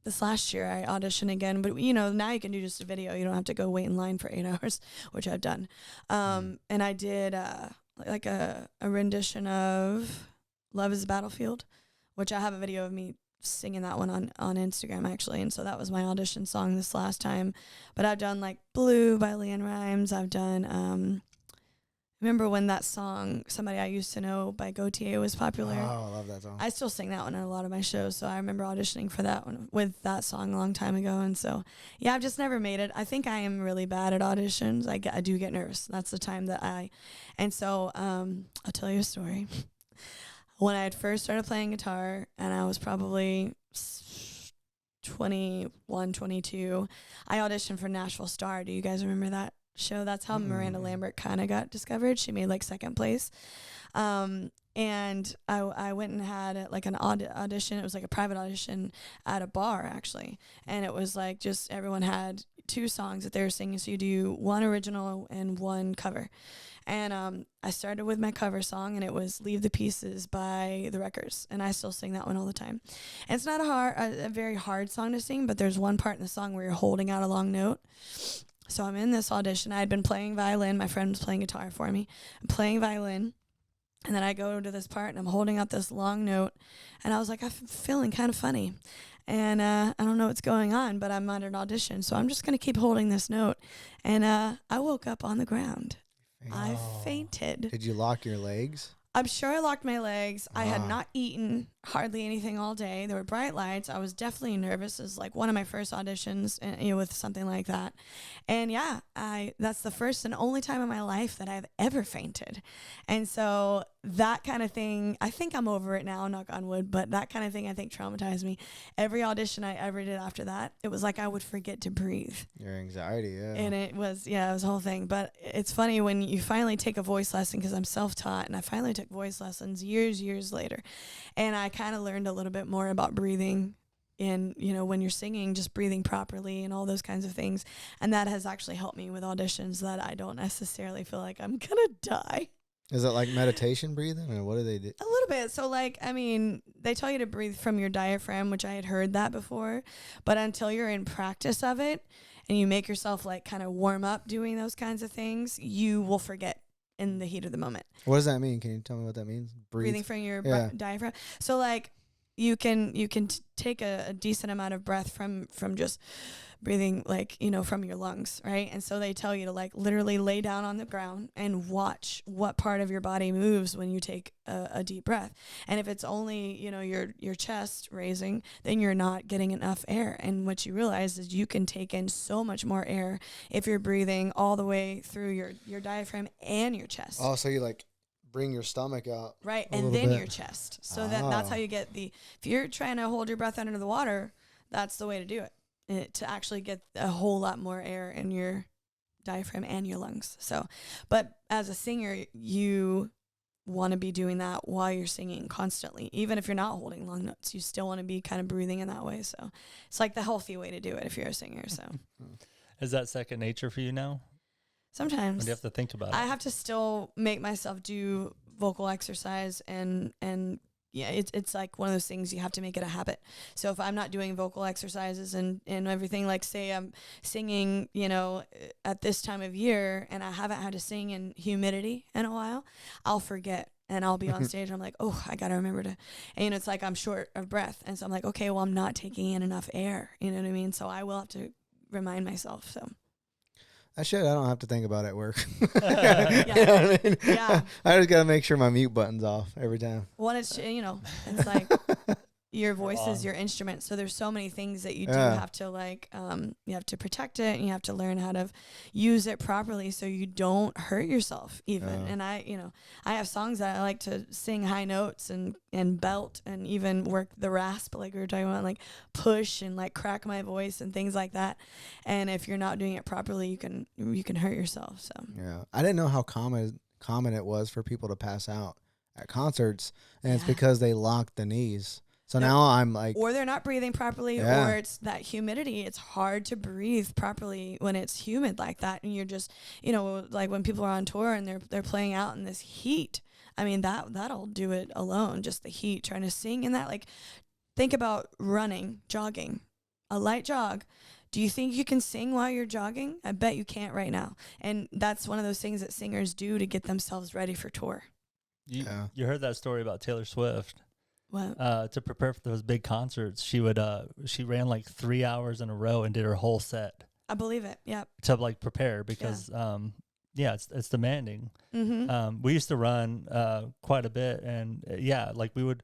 this last year I auditioned again, but now you can do just a video. You don't have to go wait in line for 8 hours, which I've done. And I did like a rendition of Love is a Battlefield, which I have a video of me singing that one on Instagram actually. And so that was my audition song this last time. But I've done like Blue by Leanne Rimes. I've done remember when that song Somebody I Used to Know by Gautier was popular? Oh, I love that song. I still sing that one at a lot of my shows, so I remember auditioning for that one with that song a long time ago. And so, yeah, I've just never made it. I think I am really bad at auditions. I do get nervous. That's the time that and so I'll tell you a story. When I had first started playing guitar, and I was probably 21, 22, I auditioned for Nashville Star. Do you guys remember that show? That's how Miranda Lambert kind of got discovered. She made like 2nd place. And I went and had like an audition. It was like a private audition at a bar actually. And it was like just everyone had 2 songs that they were singing. So you do 1 original and 1 cover. And I started with my cover song, and it was Leave the Pieces by The Wreckers. And I still sing that one all the time. And it's not a very hard song to sing, but there's one part in the song where you're holding out a long note. So I'm in this audition. I had been playing violin. My friend was playing guitar for me. I'm playing violin. And then I go to this part, and I'm holding out this long note. And I was like, I'm feeling kind of funny. And I don't know what's going on, but I'm under an audition. So I'm just going to keep holding this note. And I woke up on the ground. I fainted. Did you lock your legs? I'm sure I locked my legs. I had not eaten hardly anything all day. There were bright lights. I was definitely nervous. It was like one of my first auditions, with something like that. And yeah, that's the first and only time in my life that I've ever fainted. And so that kind of thing, I think I'm over it now, knock on wood, but that kind of thing I think traumatized me. Every audition I ever did after that, it was like I would forget to breathe. Your anxiety, yeah. And it was a whole thing. But it's funny when you finally take a voice lesson, because I'm self-taught, and I finally took voice lessons years later. And I kind of learned a little bit more about breathing in, when you're singing, just breathing properly and all those kinds of things. And that has actually helped me with auditions that I don't necessarily feel like I'm going to die. Is it like meditation breathing, or what do they do? A little bit. So, they tell you to breathe from your diaphragm, which I had heard that before. But until you're in practice of it and you make yourself, kind of warm up doing those kinds of things, you will forget in the heat of the moment. What does that mean? Can you tell me what that means? Breathing from your diaphragm. So, you can take a decent amount of breath from just breathing, from your lungs, right? And so they tell you to literally lay down on the ground and watch what part of your body moves when you take a deep breath. And if it's only, your chest raising, then you're not getting enough air. And what you realize is you can take in so much more air if you're breathing all the way through your diaphragm and your chest. Oh, so you bring your stomach out. Right, and then your chest. So that's how you get if you're trying to hold your breath under the water, that's the way to do it. To actually get a whole lot more air in your diaphragm and your lungs. So, but as a singer, you want to be doing that while you're singing constantly. Even if you're not holding long notes, you still want to be kind of breathing in that way. So it's the healthy way to do it if you're a singer. So is that second nature for you now? Sometimes. Or do you have to think about it? I have to still make myself do vocal exercise and yeah, it's one of those things you have to make it a habit. So if I'm not doing vocal exercises and everything, say I'm singing, at this time of year and I haven't had to sing in humidity in a while, I'll forget and I'll be on stage and I'm like, oh, I got to remember to, and it's I'm short of breath. And so I'm like, okay, well, I'm not taking in enough air. You know what I mean? So I will have to remind myself. So. That shit I don't have to think about at work. Yeah. You know what I mean? Yeah. I just got to make sure my mute button's off every time. Well, it's, it's your voice is your instrument. So there's so many things that you do have to you have to protect it and you have to learn how to use it properly so you don't hurt yourself even. And I have songs that I like to sing high notes and belt and even work the rasp like we were talking about, push and crack my voice and things like that. And if you're not doing it properly, you can hurt yourself. So yeah, I didn't know how common it was for people to pass out at concerts, and it's because they lock the knees. So now I'm or they're not breathing properly, or it's that humidity. It's hard to breathe properly when it's humid like that. And you're just, when people are on tour and they're playing out in this heat, I mean, that'll do it alone. Just the heat, trying to sing in that, think about running, jogging, a light jog. Do you think you can sing while you're jogging? I bet you can't right now. And that's one of those things that singers do to get themselves ready for tour. You heard that story about Taylor Swift. What? To prepare for those big concerts, she ran 3 hours in a row and did her whole set. I believe it. Yeah. To prepare because it's demanding. Mm-hmm. We used to run quite a bit, and we would,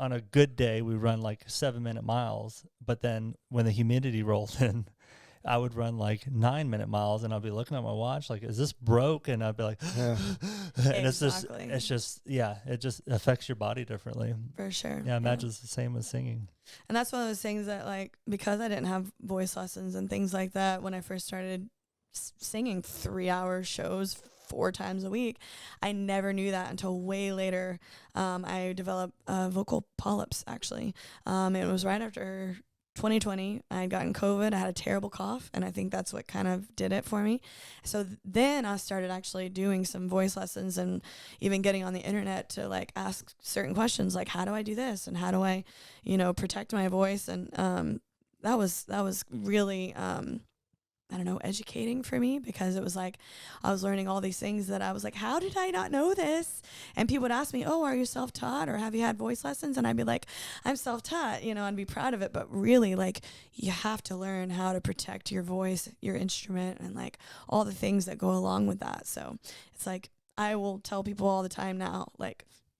on a good day we run 7-minute miles, but then when the humidity rolled in, I would run 9-minute miles, and I'd be looking at my watch is this broke? And I'd be like, and exactly. it just affects your body differently. For sure. Yeah, I imagine it's the same with singing. And that's one of those things that because I didn't have voice lessons and things like that when I first started singing 3-hour shows 4 times a week, I never knew that until way later. I developed vocal polyps actually. It was right after 2020, I had gotten COVID. I had a terrible cough, and I think that's what kind of did it for me. So then I started actually doing some voice lessons and even getting on the internet to ask certain questions how do I do this and how do I, protect my voice, and that was really I don't know, educating for me, because it was I was learning all these things that I was how did I not know this? And people would ask me, oh, are you self-taught or have you had voice lessons? And I'd be like, I'm self-taught, and be proud of it. But really, you have to learn how to protect your voice, your instrument, and all the things that go along with that. So it's I will tell people all the time now,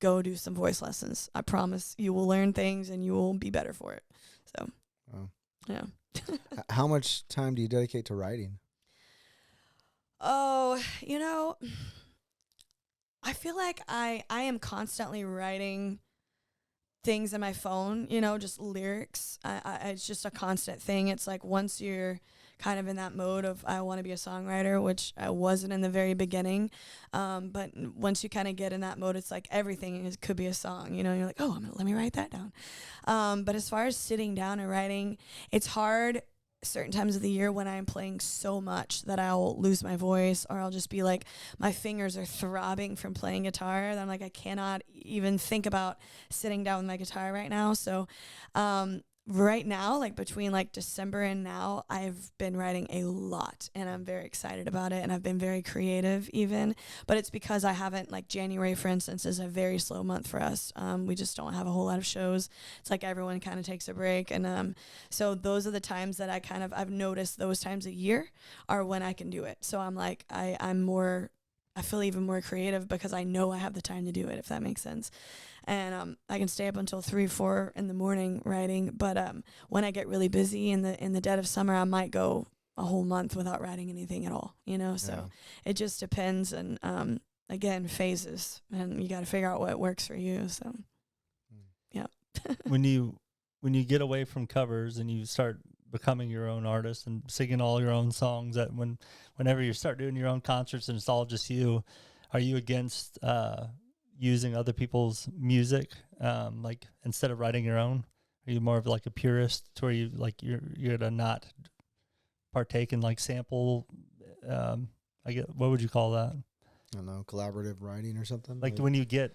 go do some voice lessons. I promise you will learn things and you will be better for it. So, yeah. How much time do you dedicate to writing? Oh, I feel like I am constantly writing things in my phone, just lyrics. It's just a constant thing. It's like once you're kind of in that mode of I want to be a songwriter, which I wasn't in the very beginning. But once you kind of get in that mode, it's like everything could be a song, you're like, oh, let me write that down. But as far as sitting down and writing, it's hard certain times of the year when I'm playing so much that I'll lose my voice, or I'll just be like, my fingers are throbbing from playing guitar. That I'm like, I cannot even think about sitting down with my guitar right now. So, right now, like between like December and now, I've been writing a lot and I'm very excited about it. And I've been very creative even, but it's because I haven't, like January, for instance, is a very slow month for us. We just don't have a whole lot of shows. It's like everyone kind of takes a break. And so those are the times that I've noticed those times a year are when I can do it. So I'm like, I feel even more creative because I know I have the time to do it, if that makes sense. And I can stay up until 3, 4 in the morning writing. But when I get really busy in the dead of summer, I might go a whole month without writing anything at all. So it just depends. And again, phases, and you got to figure out what works for you. So yeah. when you get away from covers and you start becoming your own artist and singing all your own songs, that whenever you start doing your own concerts and it's all just you, are you against using other people's music, like instead of writing your own? Are you more of like a purist to where you like you're to not partake in like sample, what would you call that? I don't know, collaborative writing or something. Like when you get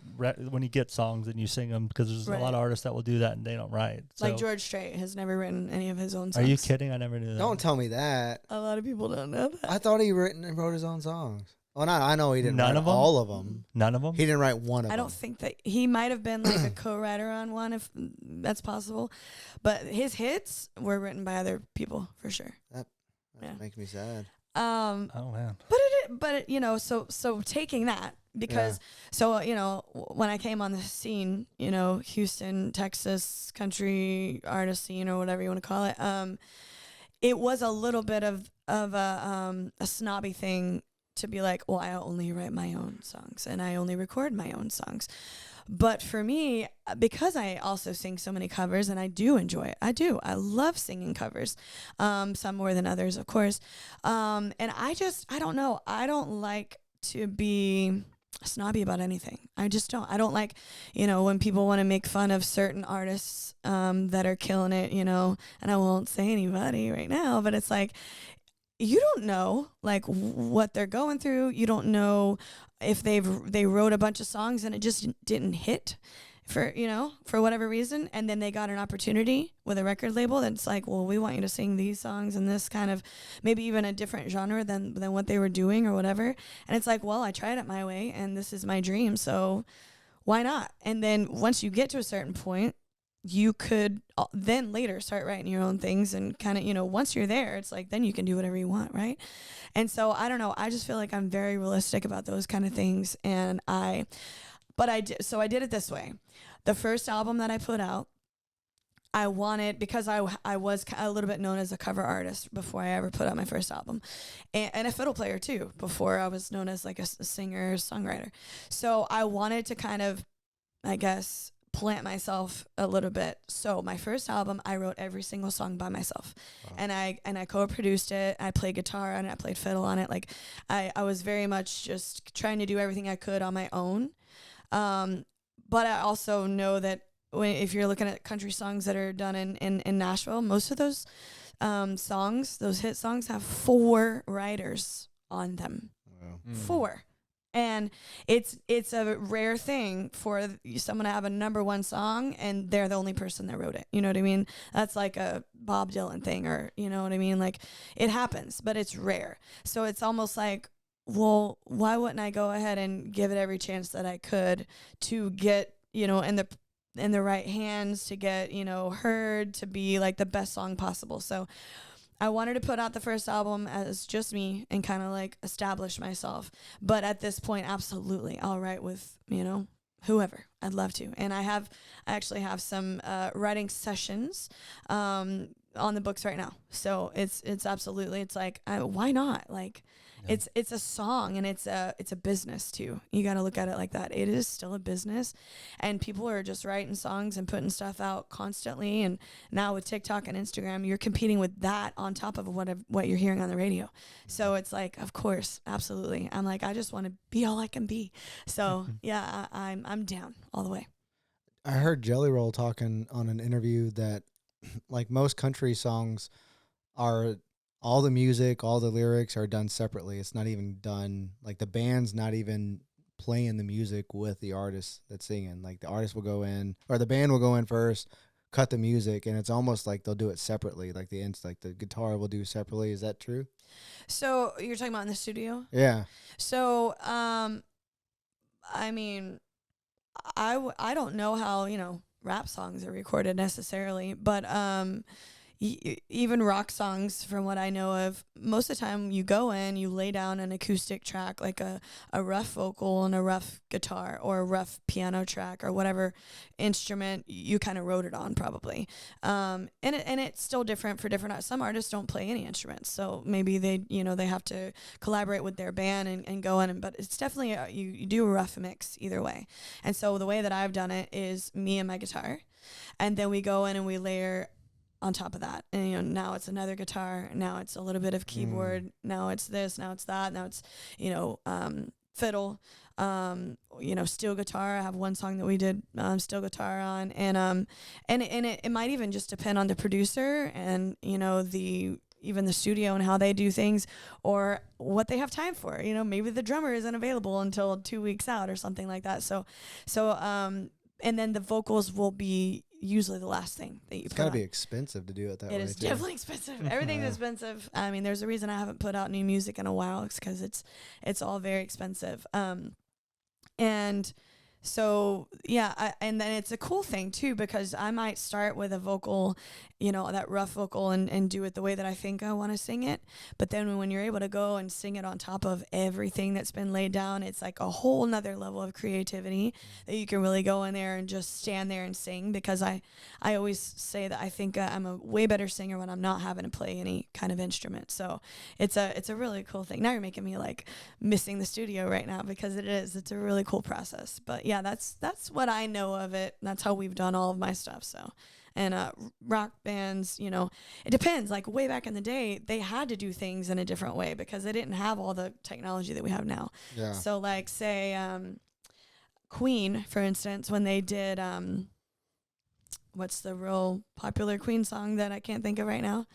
songs and you sing them, because there's a lot of artists that will do that and they don't write. So. Like George Strait has never written any of his own songs. Are you kidding? I never knew that. Don't tell me that. A lot of people don't know that. I thought he wrote his own songs. Well, I know he didn't None write of them? all of them. None of them? He didn't write one of them. I don't think that he might have been like a co-writer on one, if that's possible. But his hits were written by other people for sure. That makes me sad. Oh man. So taking that, because when I came on the scene, Houston, Texas country artist scene or whatever you want to call it, it was a little bit of a snobby thing to be like, well, I only write my own songs and I only record my own songs. But for me, because I also sing so many covers and I do enjoy it. I love singing covers, some more than others, of course. And I don't know. I don't like to be snobby about anything. I just don't. I don't like, when people want to make fun of certain artists that are killing it, and I won't say anybody right now, but it's like, you don't know like what they're going through. You don't know if they wrote a bunch of songs and it just didn't hit for whatever reason, and then they got an opportunity with a record label that's like, well, we want you to sing these songs in this kind of maybe even a different genre than what they were doing or whatever. And it's like, well, I tried it my way and this is my dream, so why not? And then once you get to a certain point, you could then later start writing your own things and kind of, once you're there, it's like, then you can do whatever you want, right? And so, I don't know, I just feel like I'm very realistic about those kind of things. And I did it this way. The first album that I put out, I wanted, because I was a little bit known as a cover artist before I ever put out my first album, and a fiddle player too, before I was known as like a singer, songwriter. So I wanted to kind of, I guess, plant myself a little bit. So my first album, I wrote every single song by myself. Wow. and I co-produced it. I played guitar on it. I played fiddle on it. Like I was very much just trying to do everything I could on my own. But I also know that if you're looking at country songs that are done in Nashville, most of those songs, those hit songs, have 4 writers on them. Wow. 4. And it's a rare thing for someone to have a number 1 song and they're the only person that wrote it. You know what I mean? That's like a Bob Dylan thing, or you know what I mean? Like, it happens, but it's rare. So it's almost like, well, why wouldn't I go ahead and give it every chance that I could to get, in the right hands, to get, heard, to be like the best song possible. So I wanted to put out the first album as just me and kind of like establish myself. But at this point, absolutely, I'll write with, whoever. I'd love to. And I actually have some writing sessions on the books right now. So it's absolutely, it's like, why not? Like, yeah. It's a song, and it's a business too. You got to look at it like that. It is still a business, and people are just writing songs and putting stuff out constantly. And now with TikTok and Instagram, you're competing with that on top of what you're hearing on the radio. Mm-hmm. So it's like, of course, absolutely. I'm like, I just want to be all I can be. So yeah, I'm down all the way. I heard Jelly Roll talking on an interview that like most country songs are, all the music, all the lyrics are done separately. It's not even done, like the band's not even playing the music with the artist that's singing. Like the artist will go in, or the band will go in first, cut the music, and it's almost like they'll do it separately. Like the guitar will do separately. Is that true? So you're talking about in the studio? Yeah. So, I mean, I don't know how, rap songs are recorded necessarily, but even rock songs, from what I know of, most of the time you go in, you lay down an acoustic track, like a rough vocal and a rough guitar or a rough piano track or whatever instrument you kind of wrote it on, probably. And it's still different for different. Some artists don't play any instruments, so maybe they have to collaborate with their band and go in. But it's definitely you do a rough mix either way. And so the way that I've done it is me and my guitar, and then we go in and we layer on top of that, and now it's another guitar, now it's a little bit of keyboard, now it's this, now it's that, now it's fiddle, steel guitar. I have one song that we did steel guitar on, and it might even just depend on the producer and even the studio and how they do things or what they have time for. Maybe the drummer isn't available until 2 weeks out or something like that. So and then the vocals will be usually the last thing that you put on. It's got to be expensive to do it that way. It is definitely expensive. Everything's expensive. I mean, there's a reason I haven't put out new music in a while. It's because it's all very expensive. And so, yeah, and then it's a cool thing, too, because I might start with a vocal, that rough vocal and do it the way that I think I want to sing it. But then when you're able to go and sing it on top of everything that's been laid down, it's like a whole nother level of creativity that you can really go in there and just stand there and sing. Because I always say that I think I'm a way better singer when I'm not having to play any kind of instrument. So it's a really cool thing. Now you're making me like missing the studio right now, because it's a really cool process. But yeah, that's what I know of it. That's how we've done all of my stuff. So, and rock bands, it depends. Like way back in the day, they had to do things in a different way because they didn't have all the technology that we have now. Yeah. So like say Queen, for instance, when they did what's the real popular Queen song that I can't think of right now?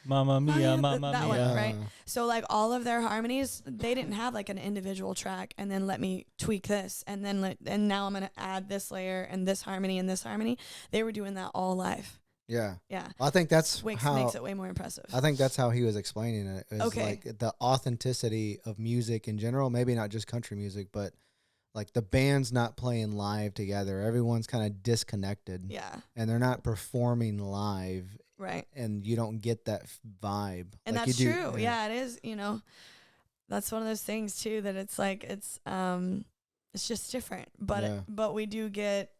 Mamma Mia, Mamma that Mia. One, right? So like all of their harmonies, they didn't have like an individual track and then let me tweak this and then and now I'm gonna add this layer and this harmony and this harmony. They were doing that all live. Yeah. Yeah. Well, I think that's makes it way more impressive. I think that's how he was explaining it. It was like the authenticity of music in general, maybe not just country music, but like the band's not playing live together. Everyone's kind of disconnected. Yeah. And they're not performing live. Right. And you don't get that vibe. And like that's true. Yeah, it is, that's one of those things too, that it's like, it's just different, but, but we do get,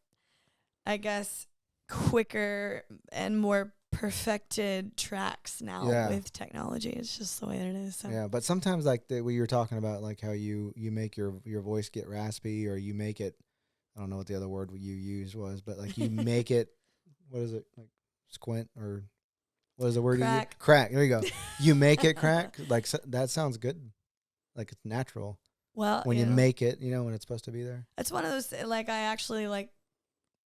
I guess, quicker and more perfected tracks now with technology. It's just the way that it is. So. Yeah. But sometimes like what you were talking about, like how you make your voice get raspy, or you make it, I don't know what the other word you used was, but like you make it, what is it? Like, squint, or what is the word? Crack. Crack. There you go. You make it crack. Like that sounds good. Like it's natural. Well, when you make it, when it's supposed to be there. It's one of those, like I actually like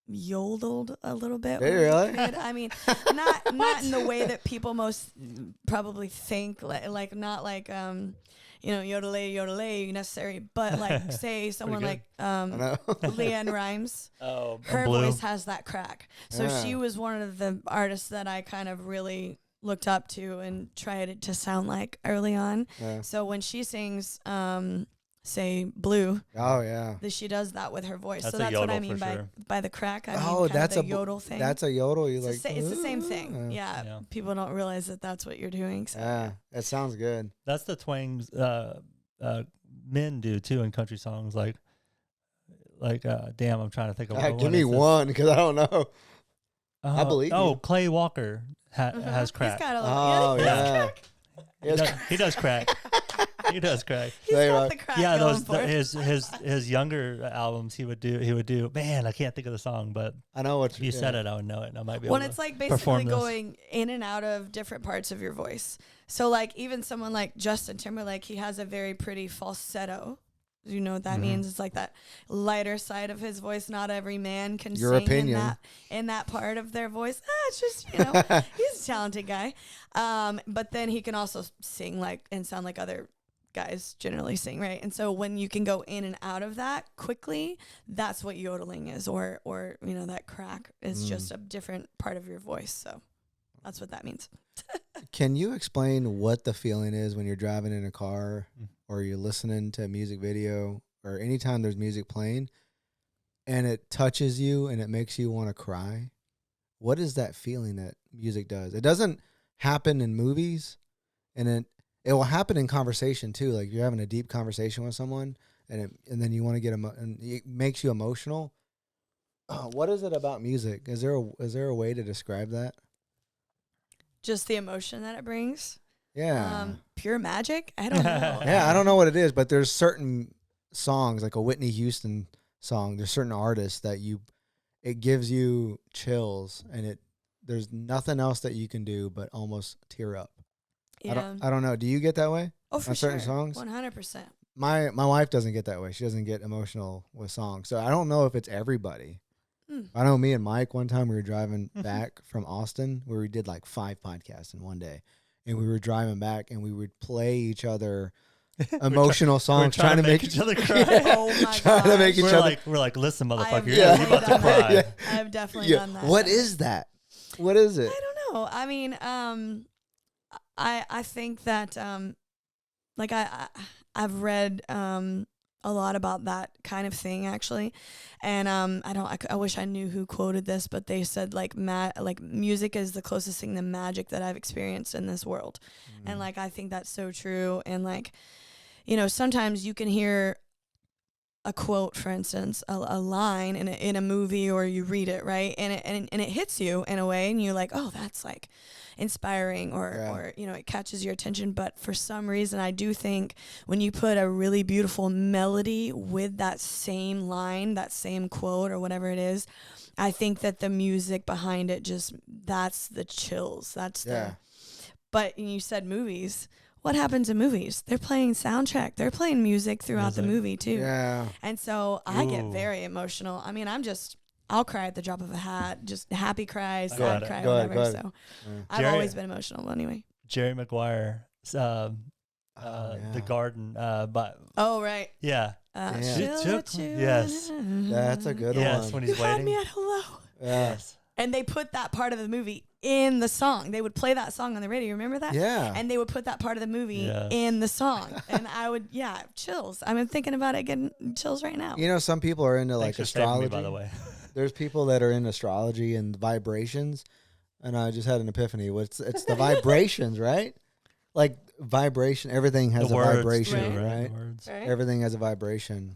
yodeled a little bit. Did you really? I mean, not in the way that people most probably think, like not like yodelay necessary, but like say someone like Leanne Rimes. Oh, her voice has that crack. So she was one of the artists that I kind of really looked up to and tried to sound like early on. Yeah. So when she sings say Blue. Oh yeah. She does that with her voice. That's what I mean by the crack. I mean that's a yodel thing. That's a yodel. It's the same thing. Yeah. People don't realize that that's what you're doing. So. Yeah. It sounds good. That's the twangs men do too in country songs. damn, I'm trying to think of give me one because I don't know. I believe you. Clay Walker has crack. He's got a little, Oh, yeah. He does crack. He does crack. He's got the crack going for it. His younger albums he would do. Man, I can't think of the song, but I know what if you said it, I would know it. And I might be well, able it's to like basically this. going in and out of different parts of your voice. So like even someone like Justin Timberlake, he has a very pretty falsetto. You know what that means? It's like that lighter side of his voice. Not every man can sing in that part of their voice. It's just, he's a talented guy. But then he can also sing and sound like other guys generally sing, right? And so when you can go in and out of that quickly, that's what yodeling is, or that crack is just a different part of your voice. So that's what that means. Can you explain what the feeling is when you're driving in a car or you're listening to a music video or anytime there's music playing and it touches you and it makes you want to cry? What is that feeling that music does? It doesn't happen in movies, and it will happen in conversation too. Like you're having a deep conversation with someone and then you want to get and it makes you emotional. What is it about music? Is there a way to describe that? Just the emotion that it brings. Yeah. Pure magic? I don't know. Yeah, I don't know what it is, but there's certain songs, like a Whitney Houston song, there's certain artists that it gives you chills, and there's nothing else that you can do but almost tear up. Yeah. I don't know. Do you get that way? Oh, for on certain sure. songs? 100%. My wife doesn't get that way. She doesn't get emotional with songs. So I don't know if it's everybody. I know me and Mike, one time we were driving back from Austin where we did like 5 podcasts in one day. And we were driving back and we would play each other emotional songs, trying to make each other cry. Oh my trying to make each other. We're like, listen, motherfucker, you're about to cry. Yeah. I've definitely done that. What is that? What is it? I don't know. I mean, I think that I've read a lot about that kind of thing actually, and I wish I knew who quoted this, but they said like music is the closest thing to magic that I've experienced in this world, and like I think that's so true. And like, sometimes you can hear a quote, for instance, a line in a movie, or you read it, right, and it hits you in a way, and you're like, oh, that's like inspiring, or it catches your attention. But for some reason, I do think when you put a really beautiful melody with that same line, that same quote, or whatever it is, I think that the music behind it that's the chills. But you said movies. What happens in movies? They're playing soundtrack. They're playing music throughout the movie too. Yeah. And so I get very emotional. I mean, I'll cry at the drop of a hat, just happy cry, sad cry, whatever. So I've always been emotional anyway. Jerry Maguire, The Garden, but right. Yeah. Yes. That's a good one. Yes, when he's you waiting. Had me at hello. Yes. And they put that part of the movie in the song. They would play that song on the radio. Remember that? Yeah. And they would put that part of the movie in the song. And I would, chills. I'm thinking about it, getting chills right now. Some people are into like astrology. Me, by the way. There's people that are in astrology and vibrations. And I just had an epiphany. It's the vibrations, right? Like vibration. Everything has a vibration, right? Right? Everything has a vibration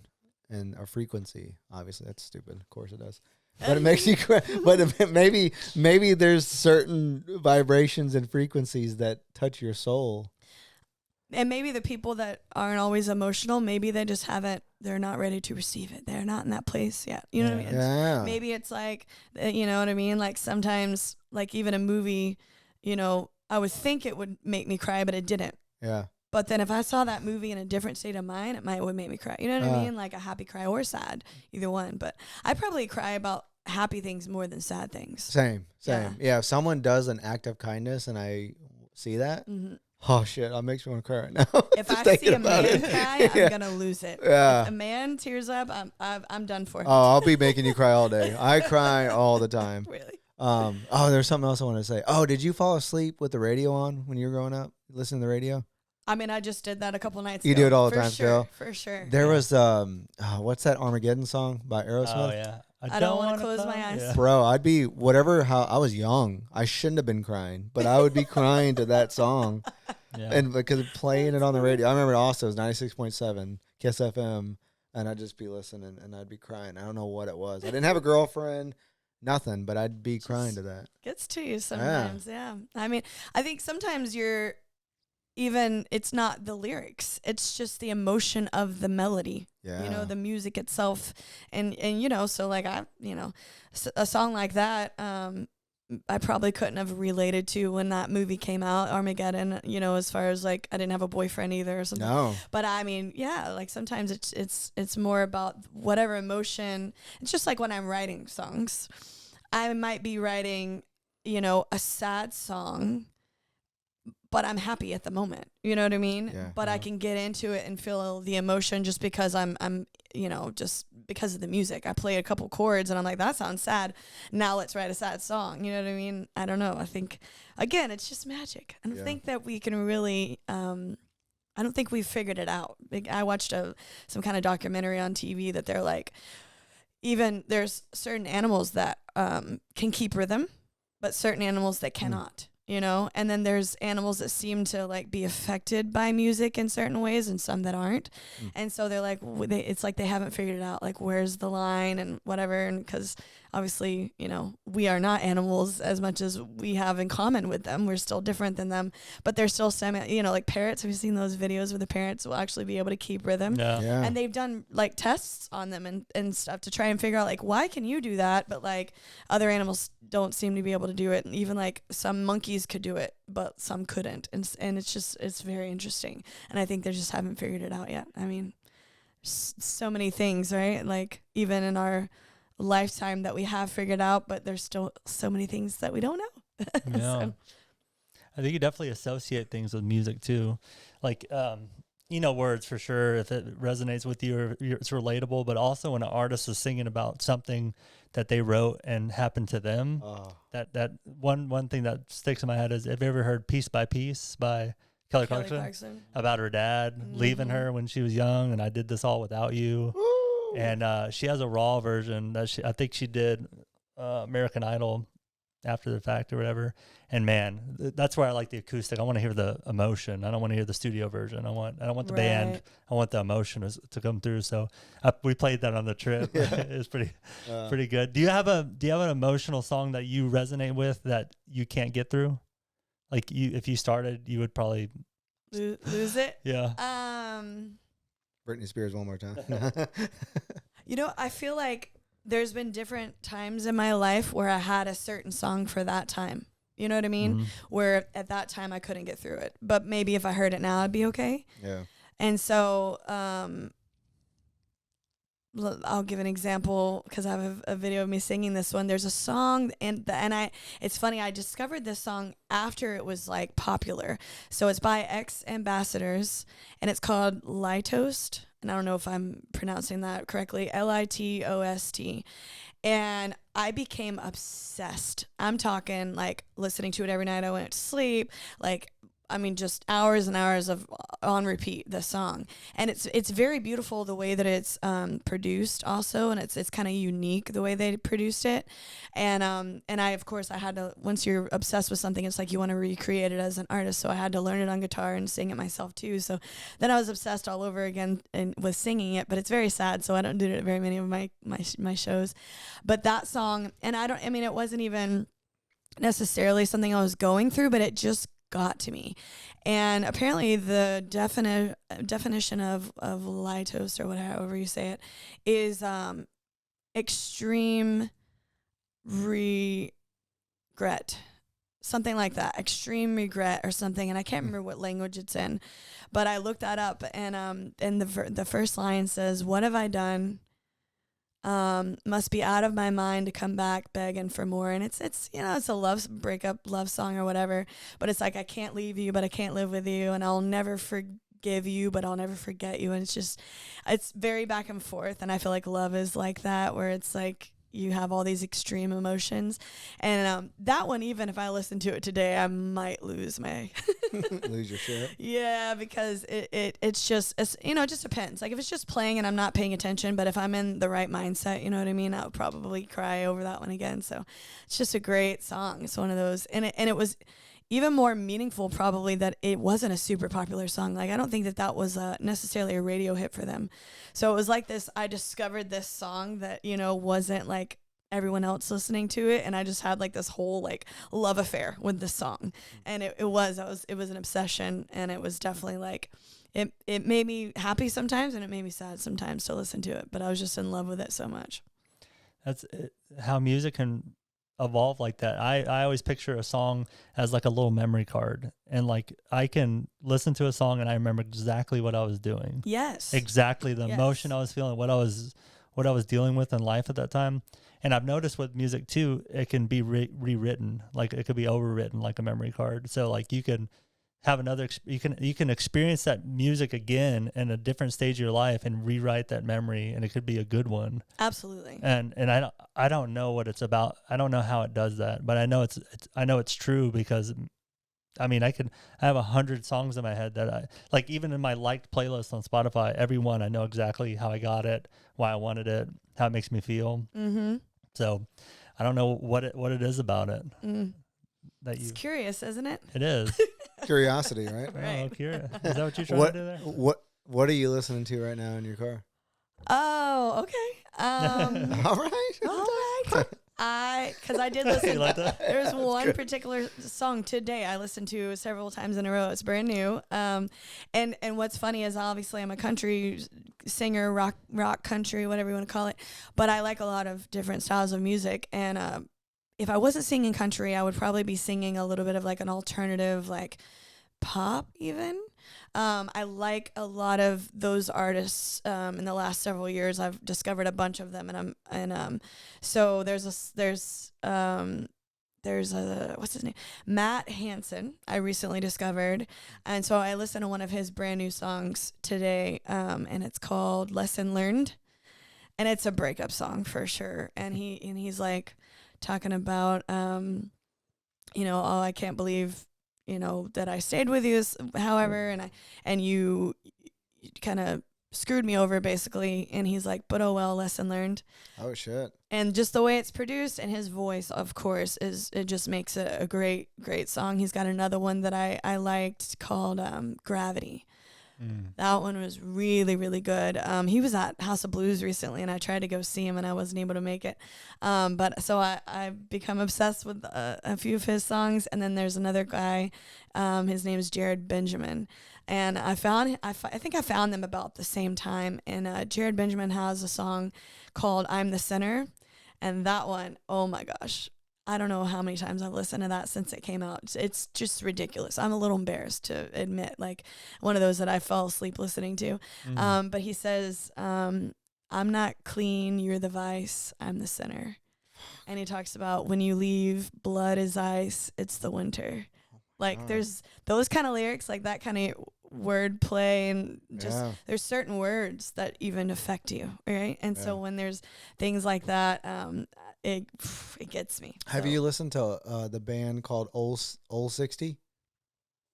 and a frequency. Obviously, that's stupid. Of course it does. But it makes you cry. But maybe there's certain vibrations and frequencies that touch your soul. And maybe the people that aren't always emotional, maybe they just they're not ready to receive it. They're not in that place yet. You know what I mean? Maybe it's like, you know what I mean? Like sometimes, like even a movie, I would think it would make me cry, but it didn't. Yeah. But then if I saw that movie in a different state of mind, would make me cry. You know what I mean? Like a happy cry or sad, either one. But I probably cry about happy things more than sad things. Same. Yeah, if someone does an act of kindness and I see that, oh shit, that makes me want to cry right now. If I see a man cry, I'm gonna lose it. Yeah. If a man tears up, I'm done for. Oh, I'll be making you cry all day. I cry all the time. Really? There's something else I want to say. Oh, did you fall asleep with the radio on when you were growing up? Listening to the radio? I mean, I just did that a couple nights ago. You do it all the time still? For sure. There was, what's that Armageddon song by Aerosmith? Oh, yeah. I don't want to close my eyes. Yeah. Bro, I'd be, how I was young. I shouldn't have been crying, but I would be crying to that song. Yeah. And because playing it on the radio. I remember also it was 96.7 Kiss FM. and I'd just be listening, and I'd be crying. I don't know what it was. I didn't have a girlfriend, nothing, but I'd be crying to that. Gets to you sometimes, yeah. I mean, I think sometimes it's not the lyrics, it's just the emotion of the melody, the music itself. And so like a song like that, I probably couldn't have related to when that movie came out, Armageddon, as far as like I didn't have a boyfriend either or something. No. But I mean, yeah, like sometimes it's more about whatever emotion. It's just like when I'm writing songs, I might be writing, a sad song, but I'm happy at the moment. You know what I mean? Yeah, but I can get into it and feel the emotion just because I'm just because of the music. I play a couple chords and I'm like, that sounds sad. Now let's write a sad song. You know what I mean? I don't know. I think, again, it's just magic. I don't think that we can really, I don't think we've figured it out. I watched some kind of documentary on TV that they're like, even there's certain animals that can keep rhythm, but certain animals that cannot. And then there's animals that seem to like be affected by music in certain ways and some that aren't. And so they're like, it's like they haven't figured it out, like where's the line and whatever. And because obviously, we are not animals as much as we have in common with them. We're still different than them, but they're still like parrots. Have you seen those videos where the parrots will actually be able to keep rhythm? Yeah. And they've done like tests on them and stuff to try and figure out like, why can you do that? But like other animals don't seem to be able to do it. And even like some monkeys could do it, but some couldn't. And it's very interesting. And I think they just haven't figured it out yet. I mean, so many things, right? Like even in our lifetime that we have figured out, but there's still so many things that we don't know. Yeah. So. I think you definitely associate things with music too. Like, words for sure, if it resonates with you or it's relatable, but also when an artist is singing about something that they wrote and happened to them, that one thing that sticks in my head is, have you ever heard Piece by Piece by Kelly Clarkson? About her dad leaving her when she was young, and I did this all without you. Woo! And she has a raw version that I think she did American Idol after the fact or whatever. And man, that's where I like the acoustic. I want to hear the emotion. I don't want to hear the studio version. I don't want the band. I want the emotion to come through. So we played that on the trip. It was pretty good. Do you have an emotional song that you resonate with that you can't get through? Like if you started, you would probably lose it. Yeah. Britney Spears one more time. I feel like there's been different times in my life where I had a certain song for that time. You know what I mean? Mm-hmm. Where at that time I couldn't get through it. But maybe if I heard it now, I'd be okay. Yeah. And so I'll give an example because I have a video of me singing this one. There's a song it's funny, I discovered this song after it was like popular. So it's by Ex-Ambassadors and it's called Litost. And I don't know if I'm pronouncing that correctly, Litost. And I became obsessed. I'm talking like listening to it every night I went to sleep, like just hours and hours of on repeat, the song. And it's very beautiful the way that it's produced also, and it's kind of unique the way they produced it. And I of course I had to, once you're obsessed with something, it's like you want to recreate it as an artist, so I had to learn it on guitar and sing it myself too. So then I was obsessed all over again and with singing it, but it's very sad, so I don't do it at very many of my shows. But that song, and it wasn't even necessarily something I was going through, but it just got to me. And apparently the definition of Litost, or however you say it, is extreme regret, something like that, extreme regret or something. And I can't remember what language it's in, but I looked that up, and the first line says, "What have I done? Must be out of my mind to come back begging for more." And it's a breakup love song or whatever, but it's like, I can't leave you, but I can't live with you, and I'll never forgive you, but I'll never forget you. And it's very back and forth. And I feel like love is like that, where it's like you have all these extreme emotions. And that one, even if I listen to it today, I might lose lose your shit. Yeah, because it just depends. Like if it's just playing and I'm not paying attention, but if I'm in the right mindset, you know what I mean, I'll probably cry over that one again. So it's just a great song. It's one of those, and it was even more meaningful probably that it wasn't a super popular song. Like, I don't think that was necessarily a radio hit for them. So it was like this, I discovered this song that, you know, wasn't like everyone else listening to it, and I just had like this whole like love affair with this song. And it was an obsession, and it was definitely like it made me happy sometimes and it made me sad sometimes to listen to it, but I was just in love with it so much. That's how music can evolve like that. I always picture a song as like a little memory card, and like I can listen to a song and I remember exactly what I was doing. Yes. Exactly the emotion I was feeling, what I was dealing with in life at that time. And I've noticed with music too, it can be rewritten, like it could be overwritten like a memory card. So like you can have you can experience that music again in a different stage of your life and rewrite that memory, and it could be a good one. Absolutely. And I don't know what it's about. I don't know how it does that, but I know it's true, because I mean, I have 100 songs in my head that I like, even in my liked playlist on Spotify, every one I know exactly how I got it, why I wanted it, how it makes me feel. Mm-hmm. So I don't know what it is about it. It's curious, isn't it? It is. Curiosity, right? Right. Oh, curious. Is that what you're trying to do there? What are you listening to right now in your car? Oh, okay. All right. Because I did listen. You like that? There's one particular song today I listened to several times in a row. It's brand new. And what's funny is obviously I'm a country singer, rock country, whatever you want to call it. But I like a lot of different styles of music. And if I wasn't singing country, I would probably be singing a little bit of like an alternative, like pop even. I like a lot of those artists. In the last several years, I've discovered a bunch of them, so there's a what's his name, Matt Hansen. I recently discovered, and so I listened to one of his brand new songs today, and it's called "Lesson Learned," and it's a breakup song for sure. And he's like talking about, you know, oh, I can't believe, you know, that I stayed with you, however, and you kind of screwed me over, basically. And he's like, but oh well, lesson learned. Oh shit. And just the way it's produced, and his voice, of course, it just makes it a great song. He's got another one that I liked called Gravity. That one was really, really good. He was at House of Blues recently, and I tried to go see him, and I wasn't able to make it. But so I've become obsessed with a few of his songs. And then there's another guy, his name is Jared Benjamin, and I think I found them about the same time. And Jared Benjamin has a song called "I'm the Sinner," and that one, oh my gosh, I don't know how many times I've listened to that since it came out. It's just ridiculous. I'm a little embarrassed to admit, like, one of those that I fell asleep listening to. But he says, I'm not clean, you're the vice, I'm the sinner. And he talks about when you leave, blood is ice, it's the winter. Like, there's those kind of lyrics, like that kind of word play, and just there's certain words that even affect you, right? And so when there's things like that, it gets me. Have you listened to the band called Old 60?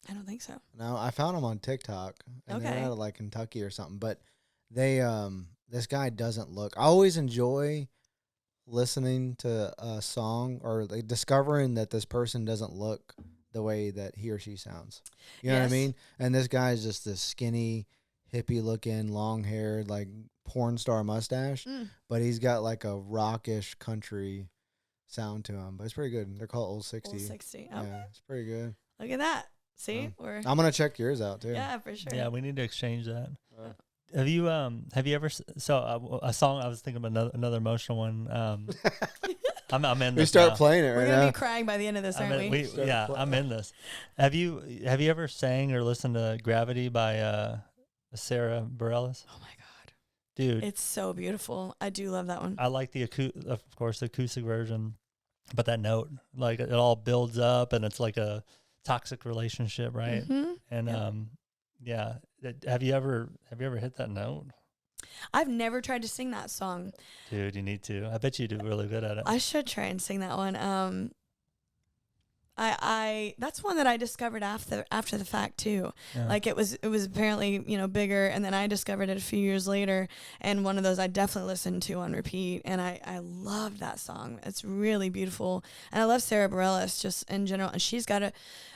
I don't think so. No, I found them on TikTok, and Okay. they're out of like Kentucky or something. But they this guy doesn't look. I always enjoy listening to a song or like discovering that this person doesn't look the way that he or she sounds. You know what I mean? And this guy is just this skinny, hippie looking, long haired, like porn star mustache, but he's got like a rockish country sound to him. But it's pretty good. They're called Old 60. Old 60. Yeah, it's pretty good. Look at that. See? I'm gonna check yours out too. Yeah, for sure. Yeah, we need to exchange that. Have you ever a song? I was thinking about another emotional one. I'm in this. We start now. playing it right We're now. gonna be crying by the end of this, aren't we? I'm in this. Have you ever sang or listened to "Gravity" by Sarah Bareilles? Oh my god, dude, it's so beautiful. I do love that one. I like the acoustic version, but that note, like, it all builds up, and it's like a toxic relationship, right? And have you ever hit that note? I've never tried to sing that song. Dude, you need to. I bet you do really good at it. I should try and sing that one. That's one that I discovered after the fact too. Yeah. Like it was apparently, bigger, and then I discovered it a few years later, and one of those I definitely listened to on repeat, and I loved that song. It's really beautiful. And I love Sarah Bareilles just in general, and she's got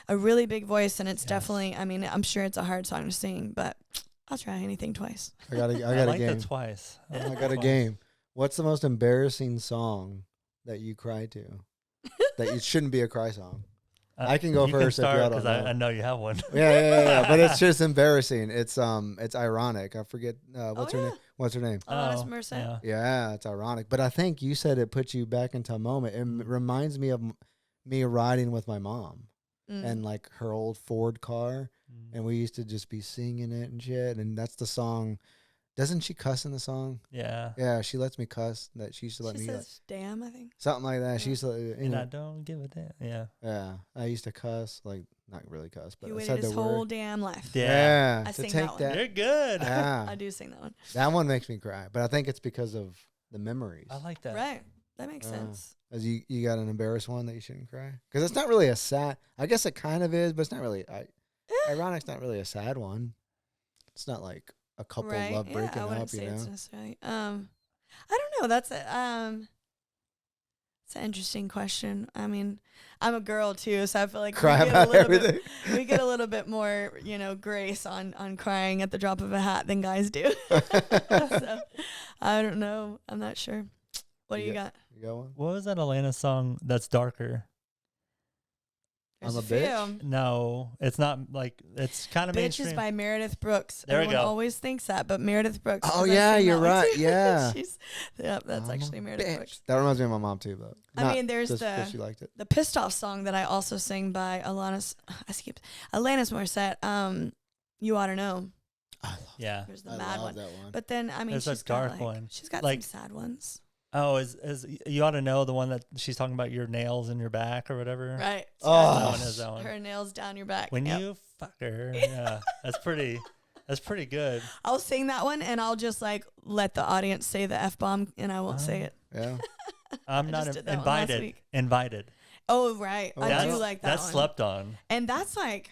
a really big voice, and it's definitely, I mean, I'm sure it's a hard song to sing, but I'll try anything twice. I got I a like game. that twice. I got a game. What's the most embarrassing song that you cry to? That it shouldn't be a cry song. I can go first if y'all don't know. I know you have one. Yeah. But it's just embarrassing. It's ironic. I forget what's her name. What's her name? Alanis Morissette. Yeah, it's ironic. But I think you said it puts you back into a moment. It reminds me of me riding with my mom and like her old Ford car, and we used to just be singing it and shit. And that's the song. Doesn't she cuss in the song? Yeah. Yeah, she lets me cuss. That she used to let me. She says, "Damn," I think. Something like that. She used to. And I don't give a damn. Yeah. Yeah, I used to cuss, like not really cuss, but He I waited said his the whole word. damn life. Yeah, I to sing take that one. You're good. Yeah, I do sing that one. that one makes me cry, but I think it's because of the memories. I like that. Right. That makes sense. As you got an embarrassed one that you shouldn't cry, because it's not really a sad. I guess it kind of is, but it's not really. Ironic's not really a sad one. It's not like a couple love breaking I wouldn't up, say you know. it's necessarily. I don't know. That's it's an interesting question. I mean, I'm a girl too, so I feel like Cry about everything. We get a little bit more, grace on crying at the drop of a hat than guys do. So, I don't know. I'm not sure. What do you got? You got one? What was that Atlanta song that's darker? There's I'm a few. bitch? No, it's not like it's kind of Bitch mainstream. is by Meredith Brooks. There we Everyone go. always thinks that, but Meredith Brooks. Oh 'cause I yeah, sing you're that one right. too. Yeah, That's actually Meredith bitch. Brooks. That reminds me of my mom too, though. I mean, there's just 'cause she liked it. the pissed off song that I also sing by Alanis Morissette. You Ought to Know. Yeah. There's the mad one. That one. But then I mean, There's a she's got dark one. She's got Like- some sad ones. Oh, is you ought to know the one that she's talking about your nails in your back or whatever. Right. Oh. That one is that one. Her nails down your back. When Yep. you fuck her, yeah, that's pretty good. I'll sing that one and I'll just like let the audience say the F-bomb and I won't say it. Yeah. I'm I not just did that one last invited. week. Invited. Oh, right. I do That's- like that That's one. slept on. And that's like,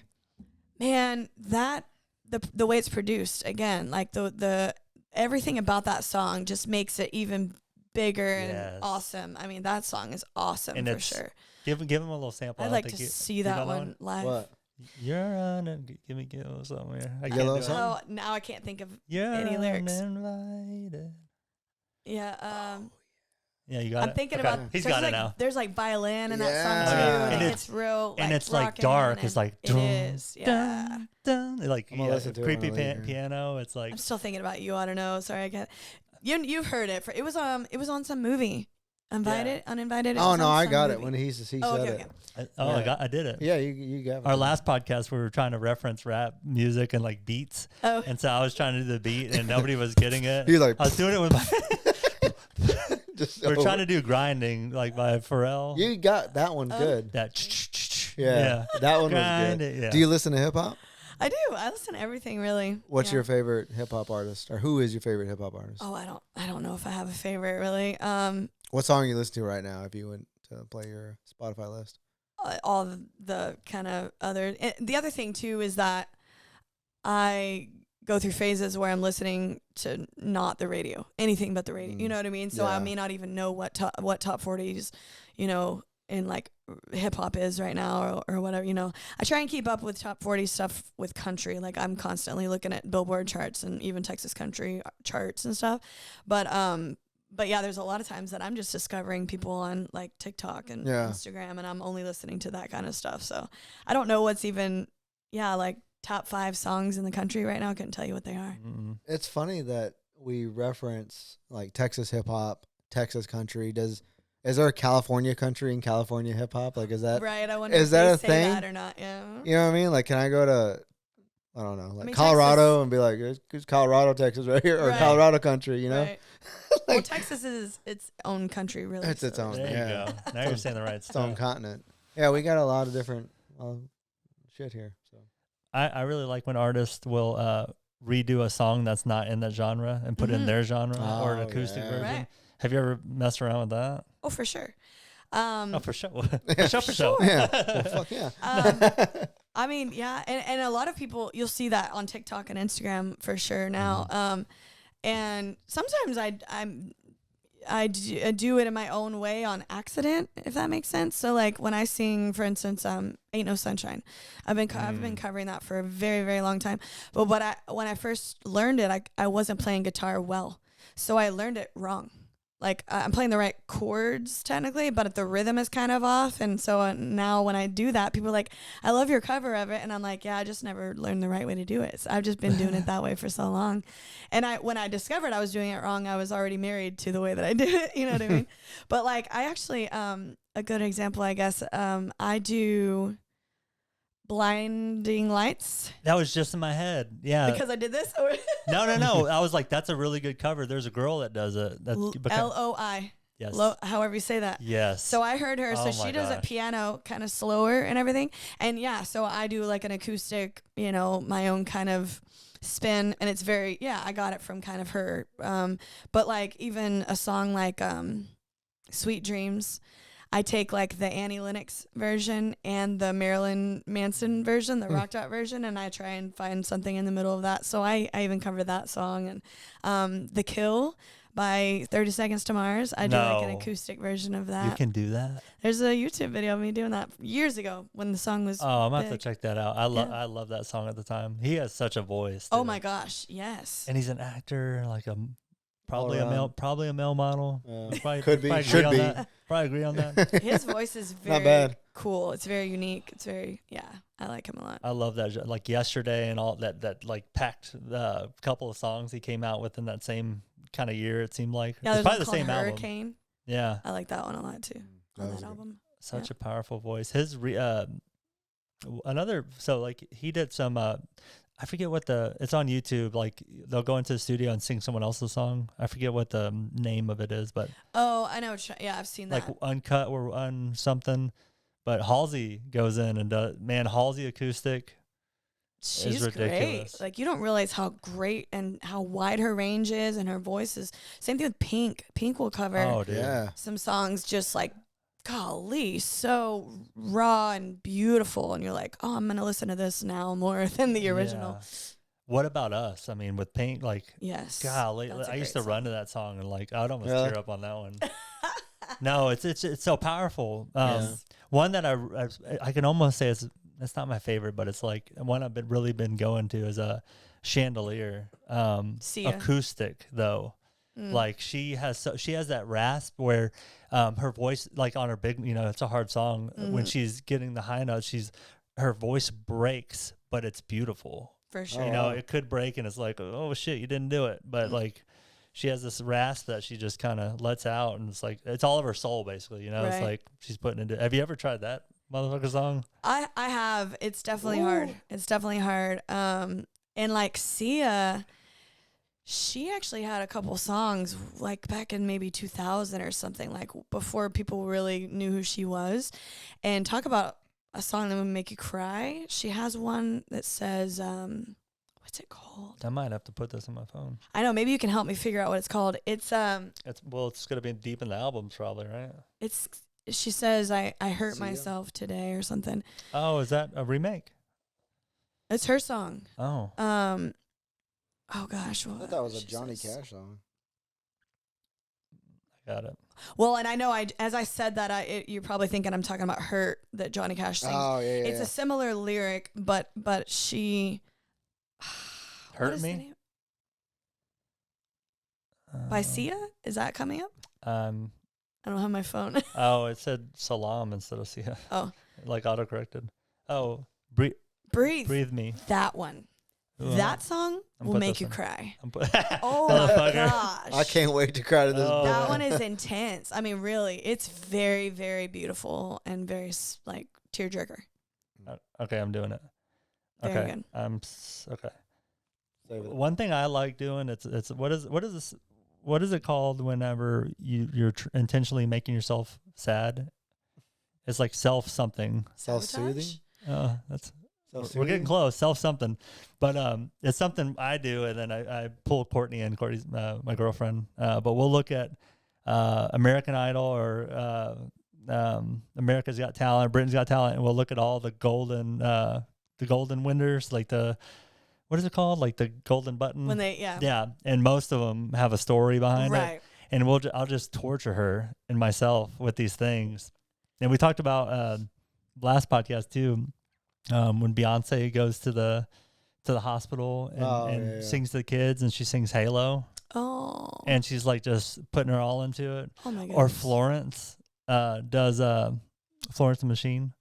man, the way it's produced again, like the everything about that song just makes it even bigger and Yes. awesome. I mean, that song is awesome And for it's- sure. Give him a little sample. I'd I like don't to think see you that know one live. What? You're give me somewhere. I Yellow can't do it. song? Oh, now I can't think of You're any lyrics. uninvited. Yeah. Yeah, you got I'm it. thinking Okay. about. He's there's got like, it now. There's like violin in that Yeah. song too, Oh, yeah. and, And it's real. and it's like rockin' dark. and It's like it is. Yeah. dun, dun. Like I'm gonna listen to it creepy when I leave here. piano. It's like I'm still thinking about You Ought to Know. Sorry, I can't. You've heard it. It was on some movie. Uninvited. It Oh was no, on I some got it movie. when he said okay, it. okay. Yeah. I did it. Yeah, you got it. Our last podcast, we were trying to reference rap music and like beats, Oh, and so I was trying to do the beat, and nobody was getting it. You're like I was doing it with my. just We were trying to do grinding like by Pharrell. You got that one good. That Yeah, that one was Grind good. it, yeah. Do you listen to hip hop? I do. I listen to everything really. What's Yeah. your favorite hip hop artist, or who is your favorite hip hop artist? Oh, I don't know if I have a favorite really. What song are you listening to right now? If you went to play your Spotify list. All the kind of other. The other thing too is that I go through phases where I'm listening to not the radio, anything but the radio. You know what I mean? So I Yeah. may not even know what top 40s, in like hip hop is right now or whatever. I try and keep up with top 40 stuff with country. Like I'm constantly looking at Billboard charts and even Texas country charts and stuff. But yeah, there's a lot of times that I'm just discovering people on like TikTok and Instagram, and I'm only listening to that kind of stuff. So I don't know what's even, like top 5 songs in the country right now. I couldn't tell you what they are. Mm-mm. It's funny that we reference like Texas hip hop, Texas country. Is there a California country and California hip hop? Like, is that Right. I wonder is if that they a say thing? that or not. Yeah. You know what I mean? Like, can I go to, I don't know, like mean, Colorado and be like, it's Colorado, Texas right here, or Right. Colorado country, you know? Right. Well, Texas is its own country, really. It's its so- own. There Yeah. you go. Now you're saying the right Its own stuff. continent. Yeah, we got a lot of different shit here. So I really like when artists will redo a song that's not in that genre and put it in Mhm. their genre or an Oh, acoustic yeah. version. Right. Have you ever messed around with that? Oh, for sure. Oh, for sure. For sure. Yeah. Well, fuck yeah. I mean, yeah, and a lot of people, you'll see that on TikTok and Instagram for sure now. And sometimes I do it in my own way on accident, if that makes sense. So like when I sing, for instance, "Ain't No Sunshine," I've been covering that for a very, very long time. But when I first learned it, I wasn't playing guitar well, so I learned it wrong. Like I'm playing the right chords technically, but the rhythm is kind of off. And so now when I do that, people are like, "I love your cover of it," and I'm like, "Yeah, I just never learned the right way to do it. So I've just been doing it that way for so long." And when I discovered I was doing it wrong, I was already married to the way that I did it. You know what I mean? But like I actually, a good example, I guess, I do "Blinding Lights." That was just in my head. Yeah. Because I did this? No. I was like, that's a really good cover. There's a girl that does it. That's LOI. Yes. However you say that. Yes. So I heard her. So she does gosh. it piano, kind of slower and everything. And yeah, so I do like an acoustic, my own kind of spin. And it's very, I got it from kind of her. But like even a song like "Sweet Dreams," I take like the Annie Lennox version and the Marilyn Manson version, the rocked out version, and I try and find something in the middle of that. So I even cover that song. And "The Kill" by 30 Seconds to Mars, I do like an acoustic version of that. You can do that? There's a YouTube video of me doing that years ago when the song was I'm going to have big. to check that out. I love that song at the time. He has such a voice. Oh too. my gosh, yes. And he's an actor, like probably a male model. Probably, Could be, probably should agree be. on that. Probably agree on that. His voice is very Not bad. cool. It's very unique. It's very, I like him a lot. I love that. Like Yesterday and all that like packed couple of songs he came out with in that same kind of year, it seemed like. Yeah, it's there's probably one the same called album. Hurricane. Yeah. I like that one a lot too. On that good. album. Such a powerful voice. His so like he did some I forget what it's on YouTube, like they'll go into the studio and sing someone else's song. I forget what the name of it is, but oh, I know. I've seen that. like uncut or something. But Halsey goes in and does, man, Halsey acoustic. She's ridiculous. great. Like you don't realize how great and how wide her range is, and her voice is. Same thing with Pink. Pink will cover some songs just like, golly, so raw and beautiful, and you're like, oh, I'm gonna listen to this now more than the original. Yeah. What About Us? I mean, with Pink, like, yes, golly, I used to run to that song and like I'd almost tear up on that one. No, it's so powerful. One that I can almost say it's not my favorite, but it's like one I've really been going to is a Chandelier, acoustic though. Like she has that rasp where her voice, like on her big, it's a hard song. When she's getting the high notes, her voice breaks, but it's beautiful. For sure. It could break and it's like, oh shit, you didn't do it. But like she has this rasp that she just kind of lets out, and it's like it's all of her soul basically. Right. It's like she's putting into. Have you ever tried that motherfucker song? I have. It's definitely hard. It's definitely hard. And like Sia, she actually had a couple songs like back in maybe 2000 or something, like before people really knew who she was. And talk about a song that would make you cry. She has one that says, what's it called? I might have to put this on my phone. I know. Maybe you can help me figure out what it's called. It's gonna be deep in the albums probably, right? She says, I hurt myself today or something. Oh, is that a remake? It's her song. Oh. Oh gosh, I thought that was a Johnny Cash song. I got it. Well, and I know as I said that, you're probably thinking I'm talking about "Hurt" that Johnny Cash sings. Oh yeah, It's a similar lyric, but she Hurt Me by Sia. Is that coming up? I don't have my phone. Oh, it said Salam instead of Sia. Oh, like autocorrected. Oh, breathe me. That one. That song will make you cry. Oh my gosh. I can't wait to cry to this. That one is intense. I mean, really, it's very, very beautiful and very like tearjerker. Okay, I'm doing it. Very good. Okay. One thing I like doing, it's what is it called whenever you're intentionally making yourself sad? It's like self-soothing. Self-soothing? That's we're getting close. Self-something. But it's something I do, and then I pull Courtney in. Courtney's my girlfriend. But we'll look at American Idol or America's Got Talent, Britain's Got Talent, and we'll look at all the golden winners, like what is it called? Like the golden button? When Yeah. And most of them have a story behind it. And I'll just torture her and myself with these things. And we talked about last podcast too, when Beyonce goes to the hospital and sings to the kids, and she sings Halo. Oh. And she's like just putting her all into it. Oh my goodness. Or Florence does Florence the Machine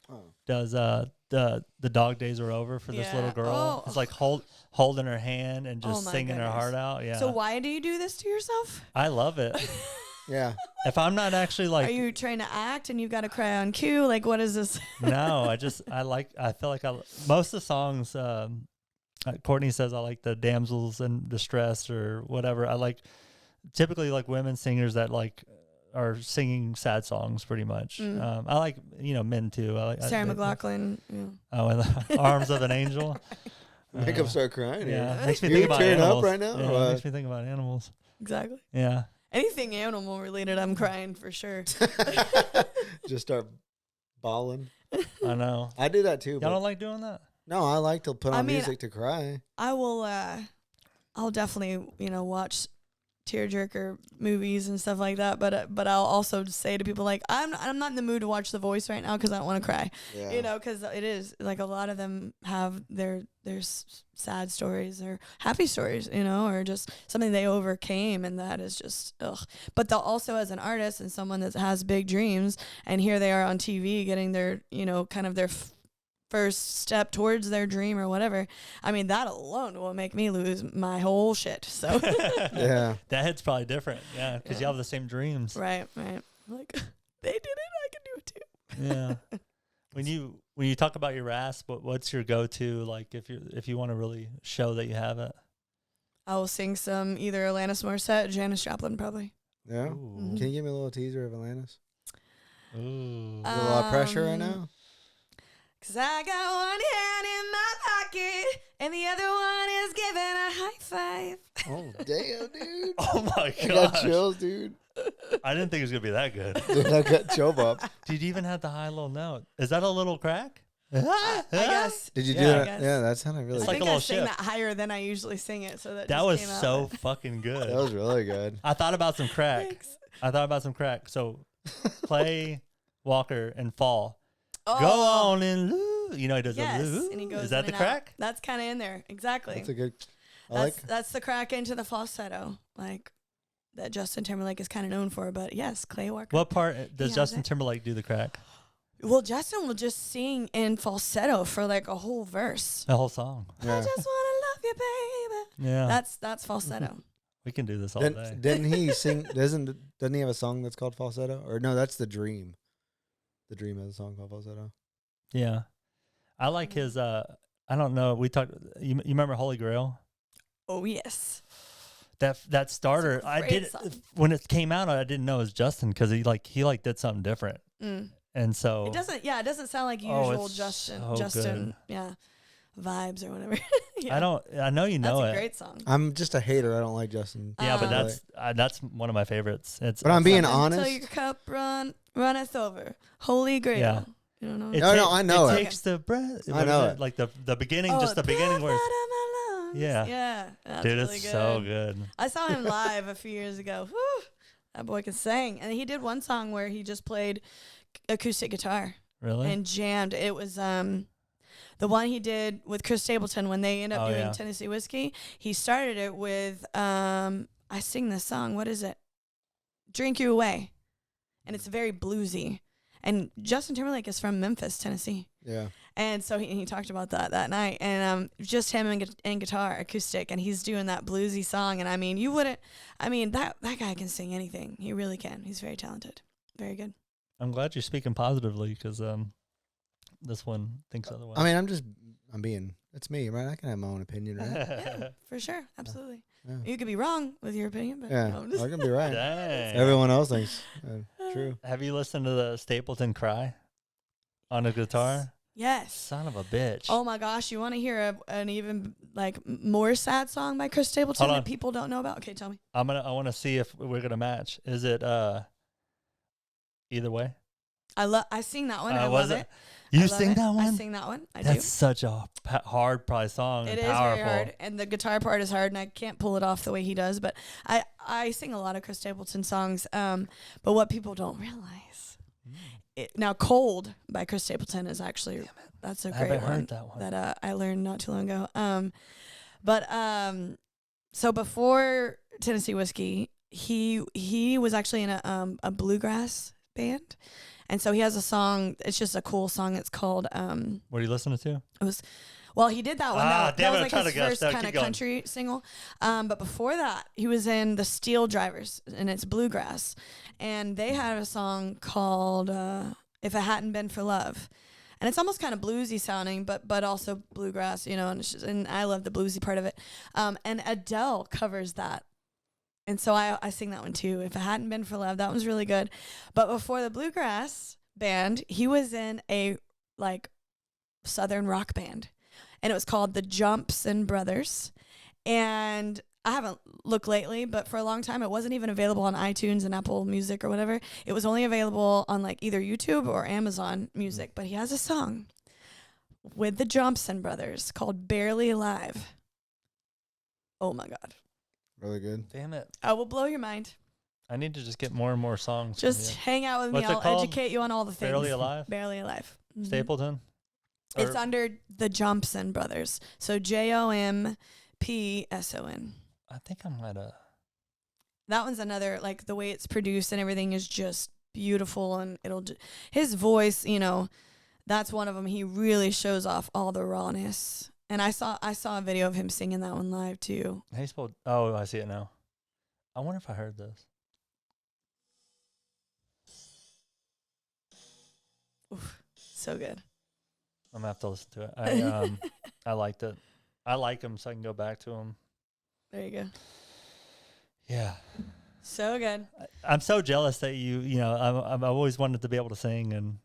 does the Dog Days Are Over for this little girl. It's like holding her hand and just singing her heart out. Yeah. So why do you do this to yourself? I love it. Yeah. If I'm not actually like, are you trying to act and you got to cry on cue? Like, what is this? No, I feel like most of the songs, Courtney says I like the damsels in distress or whatever. I like typically like women singers that like are singing sad songs pretty much. I like, men too. I like Sarah McLachlan. Yeah. Oh, and the Arms of an Angel. Make them start crying. Yeah. Makes me think about animals. Up right now? Yeah, makes me think about animals. Exactly. Yeah. Anything animal related, I'm crying for sure. Just start bawling. I know. I do that too. Y'all don't like doing that? No, I like to put on music to cry. I will. I'll definitely, watch tearjerker movies and stuff like that. But I'll also say to people like, I'm not in the mood to watch The Voice right now because I don't want to cry. Yeah. Because it is like a lot of them have their sad stories or happy stories, or just something they overcame, and that is just ugh. But they'll also, as an artist and someone that has big dreams, and here they are on TV getting their, kind of their first step towards their dream or whatever. I mean, that alone will make me lose my whole shit. So yeah, that hit's probably different. Yeah, because you have the same dreams. Right. Like they did it, I can do it too. Yeah. When you talk about your rasp, what's your go-to? Like if you want to really show that you have it, I will sing some either Alanis Morissette, Janis Joplin, probably. Yeah. Ooh. Can you give me a little teaser of Alanis? Ooh. Is there a lot of pressure right now? 'Cause I got one hand in my pocket and the other one is giving a high five. Oh damn, dude! Oh my god! I got chills, dude. I didn't think it was gonna be that good. Dude, I got chill bumps. Did you even have the high low note? Is that a little crack? I guess. Did you do Yeah, that? Yeah, that sounded really. It's I like think a I little sang shift. that higher than I usually sing it, so that That just was came out so with- fucking good. That was really good. I thought about some crack. Thanks. So play Walker and Fall. Oh. Go on and lose. He does Yes, a lose. and he goes Is that in the and out. crack? That's kind of in there. Exactly. That's a good. That's the crack into the falsetto, like that Justin Timberlake is kind of known for. But yes, Clay Walker. What part does has Justin it. Timberlake do the crack? Well, Justin will just sing in falsetto for like a whole verse. The whole song. Yeah. I just wanna love you, baby. Yeah. That's falsetto. We can do this all day. Didn't he sing? Doesn't he have a song that's called Falsetto? Or no, that's The Dream. The Dream has a song called Falsetto. Yeah. I like his I don't know, we talked you remember Holy Grail? Oh yes. That starter, It's a I great did song. when it came out. I didn't know it was Justin because he did something different, and so It doesn't sound like Oh, usual it's Justin. so Justin, vibes or whatever. Yeah. I know you know That's a it. great song. I'm just a hater. I don't like Justin. Yeah, but Timberlake. that's one of my favorites. It's But I'm being Until honest. your cup runneth over. Holy Grail. Yeah. You don't know? No, I know it. Takes the breath. I know what is it. Like the beginning, Oh, just the beginning breath words. out of my lungs. Yeah. Yeah. That's Dude, really it's good. so good. I saw him live a few years ago. Whew, that boy can sing. And he did one song where he just played acoustic guitar Really? and jammed. It was the one he did with Chris Stapleton when they ended up doing yeah. Tennessee Whiskey. He started it with I sing this song. What is it? Drink You Away. And it's very bluesy. And Justin Timberlake is from Memphis, Tennessee. Yeah. And so he talked about that night, and just him and guitar, acoustic, and he's doing that bluesy song. And I mean, that guy can sing anything. He really can. He's very talented, very good. I'm glad you're speaking positively because this one thinks otherwise. I mean, it's me, right? I can have my own opinion, right? Yeah, for sure, absolutely. Yeah. You could be wrong with your opinion, but Yeah, no, I'm just- I can be right. Dang. Everyone else thinks true. Have you listened to the Stapleton cry on a guitar? Yes. Son of a bitch. Oh my gosh, you want to hear an even like more sad song by Chris Stapleton Hold on. that people don't know about? Okay, tell me. I want to see if we're gonna match. Is it Either Way? I sing that one. I love it. You sing that one? I sing that one. I do. That's such a hard probably song. It is powerful. very hard, and the guitar part is hard, and I can't pull it off the way he does. But I sing a lot of Chris Stapleton songs. But what people don't realize, now "Cold" by Chris Stapleton is actually that's a great one, that I learned not too long ago. So before Tennessee Whiskey, he was actually in a bluegrass band. And so he has a song. It's just a cool song. It's called. What are you listening to? He did that one. That was like his first kind of country single. But before that, he was in the Steel Drivers, and it's bluegrass. And they had a song called "If It Hadn't Been for Love," and it's almost kind of bluesy sounding, but also bluegrass, And and I love the bluesy part of it. And Adele covers that. And so I sing that one too. If It Hadn't Been for Love, that one's really good. But before the bluegrass band, he was in a Southern rock band, and it was called the Johnson Brothers. And I haven't looked lately, but for a long time, it wasn't even available on iTunes and Apple Music or whatever. It was only available on either YouTube or Amazon Music. But he has a song with the Johnson Brothers called "Barely Alive." Oh my God. Really good. Damn it. I will blow your mind. I need to just get more and more songs. Just hang out with me. I'll educate you on all the things. Barely Alive? Barely Alive. Mm-hmm. Stapleton? It's under the Johnson Brothers. So JOMPSON. I think I might have. That one's another, the way it's produced and everything is just beautiful. And his voice, that's one of them. He really shows off all the rawness. And I saw a video of him singing that one live too. Oh, I see it now. I wonder if I heard this. Oof, so good. I'm gonna have to listen to it. I liked it. I like him, so I can go back to him. There you go. Yeah. So good. I'm so jealous that I've always wanted to be able to sing, and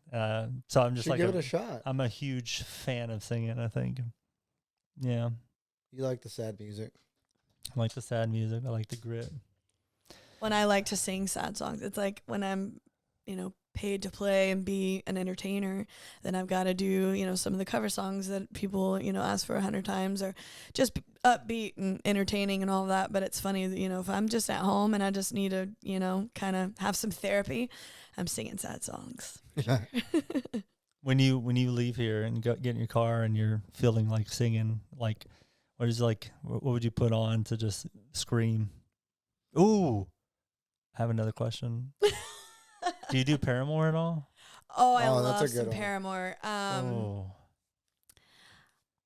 so I'm just give it a shot. I'm a huge fan of singing, I think. Yeah. You like the sad music. I like the sad music. I like the grit. When I like to sing sad songs, it's like when I'm, paid to play and be an entertainer, then I've got to do, some of the cover songs that people, ask for 100 times, or just upbeat and entertaining and all of that. But it's funny that, if I'm just at home and I just need to, kind of have some therapy, I'm singing sad songs. When you leave here and get in your car and you're feeling like singing, what would you put on to just scream? Ooh, I have another question. Do you do Paramore at all? Oh, I love some Paramore.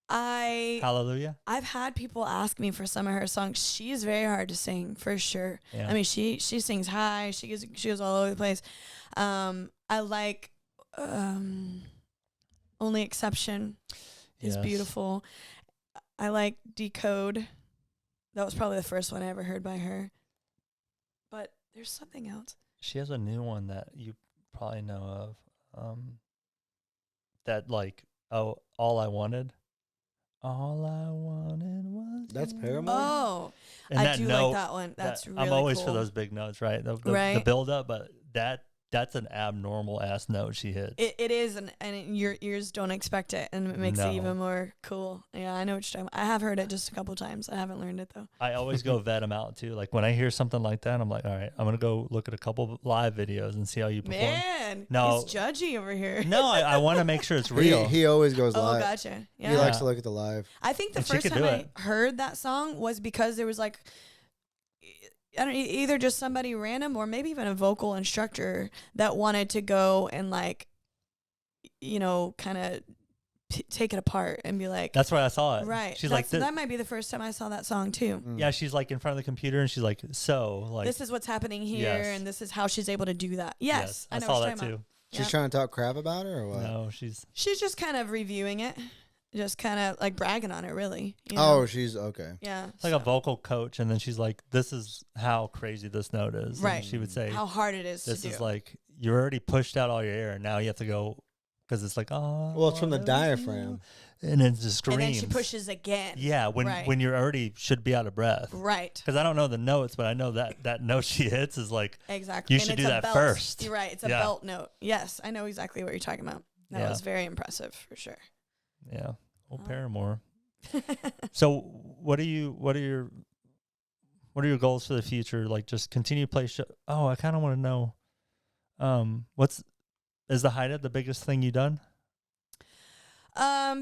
Hallelujah. I've had people ask me for some of her songs. She's very hard to sing, for sure. Yeah. I mean, she sings high. She goes all over the place. I like Only Exception is beautiful. I like Decode. That was probably the first one I ever heard by her. But there's something else. She has a new one that you probably know of. All I Wanted. All I wanted was. That's Paramore. Oh, and I do like that one. That's really cool. I'm always for those big notes, right? The build up, but that's an abnormal ass note she hits. It is, and your ears don't expect it, and it makes it even more cool. Yeah, I know what you're talking about. I have heard it just a couple times. I haven't learned it though. I always go vet them out too. Like when I hear something like that, I'm like, all right, I'm gonna go look at a couple live videos and see how you perform. Man, he's judgy over here. No, I want to make sure it's real. He always goes live. Oh, gotcha. Yeah. He likes to look at the live. I think the first time I heard that song was because there was either just somebody random or maybe even a vocal instructor that wanted to go and kind of take it apart and be like. That's why I saw it. Right. She's that might be the first time I saw that song too. Mm. Yeah, she's in front of the computer and she's like, this is what's happening here, and this is how she's able to do that. Yes, I know saw that too. She's trying to talk crap about her or what? No, she's just kind of reviewing it. Just kind of bragging on it, really. Oh, she's okay. Yeah. It's like a vocal coach, and then she's like, this is how crazy this note is. Right. And she would say, how hard it is to do. This is you already pushed out all your air, and now you have to go because it's like, oh. Well, it's from the diaphragm. And it just screams. And then she pushes again. Yeah, when you're already should be out of breath. Right. Because I don't know the notes, but I know that note she hits is like, exactly. You should do that first. You're right. It's a belt note. Yes, I know exactly what you're talking about. That was very impressive for sure. Yeah. Well, Paramore. So what are your goals for the future? Like just continue to play show. Oh, I kind of want to know, is the Haida the biggest thing you done?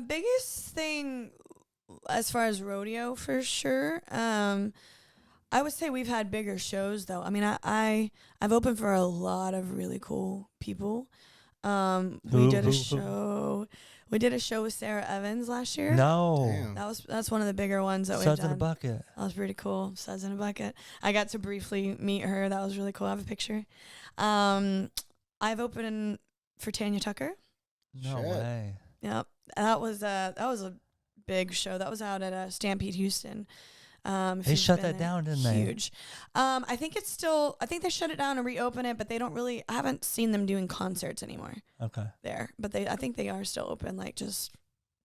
Biggest thing as far as rodeo for sure. I would say we've had bigger shows though. I mean, I've opened for a lot of really cool people. We did a show with Sarah Evans last year. No. Damn. That's one of the bigger ones that we've Suds done. in a bucket. That was pretty cool. Suds in a bucket. I got to briefly meet her. That was really cool. I have a picture. I've opened for Tanya Tucker. No way. Yep. That was a big show. That was out at Stampede Houston. They shut that down, didn't they? Huge. I think they shut it down and reopen it, but they don't really. I haven't seen them doing concerts anymore. Okay. There, but I think they are still open, like just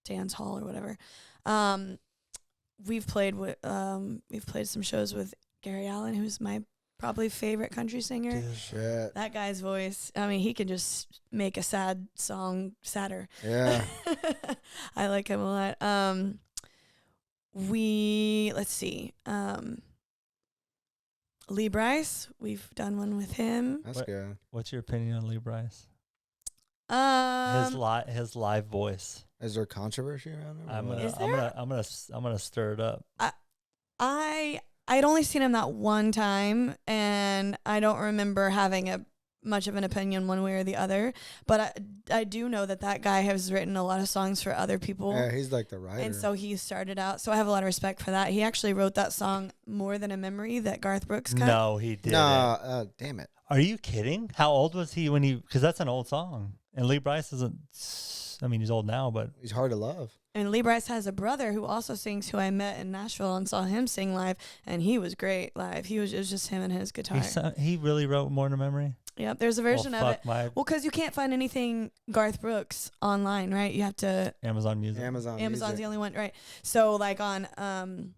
dance hall or whatever. We've played some shows with Gary Allen, who's my probably favorite country singer. Dude, shit. That guy's voice. I mean, he can just make a sad song sadder. Yeah. I like him a lot. Let's see. Lee Bryce, we've done one with him. That's good. What's your opinion on Lee Bryce? Um, His live voice. Is there controversy around him? I'm gonna stir it up. I'd only seen him that one time, and I don't remember having much of an opinion one way or the other. But I do know that guy has written a lot of songs for other people. Yeah, he's like the writer. And so he started out. So I have a lot of respect for that. He actually wrote that song "More Than a Memory" that Garth Brooks cut. No, he didn't. No, damn it. Are you kidding? How old was he when he? Because that's an old song, and Lee Bryce isn't. I mean, he's old now, but he's hard to love. And Lee Bryce has a brother who also sings, who I met in Nashville and saw him sing live, and he was great live. It was just him and his guitar. He really wrote "More Than a Memory." Yep, there's a version of it. Well, because you can't find anything Garth Brooks online, right? You have to Amazon Music. Amazon's the only one, right? So like on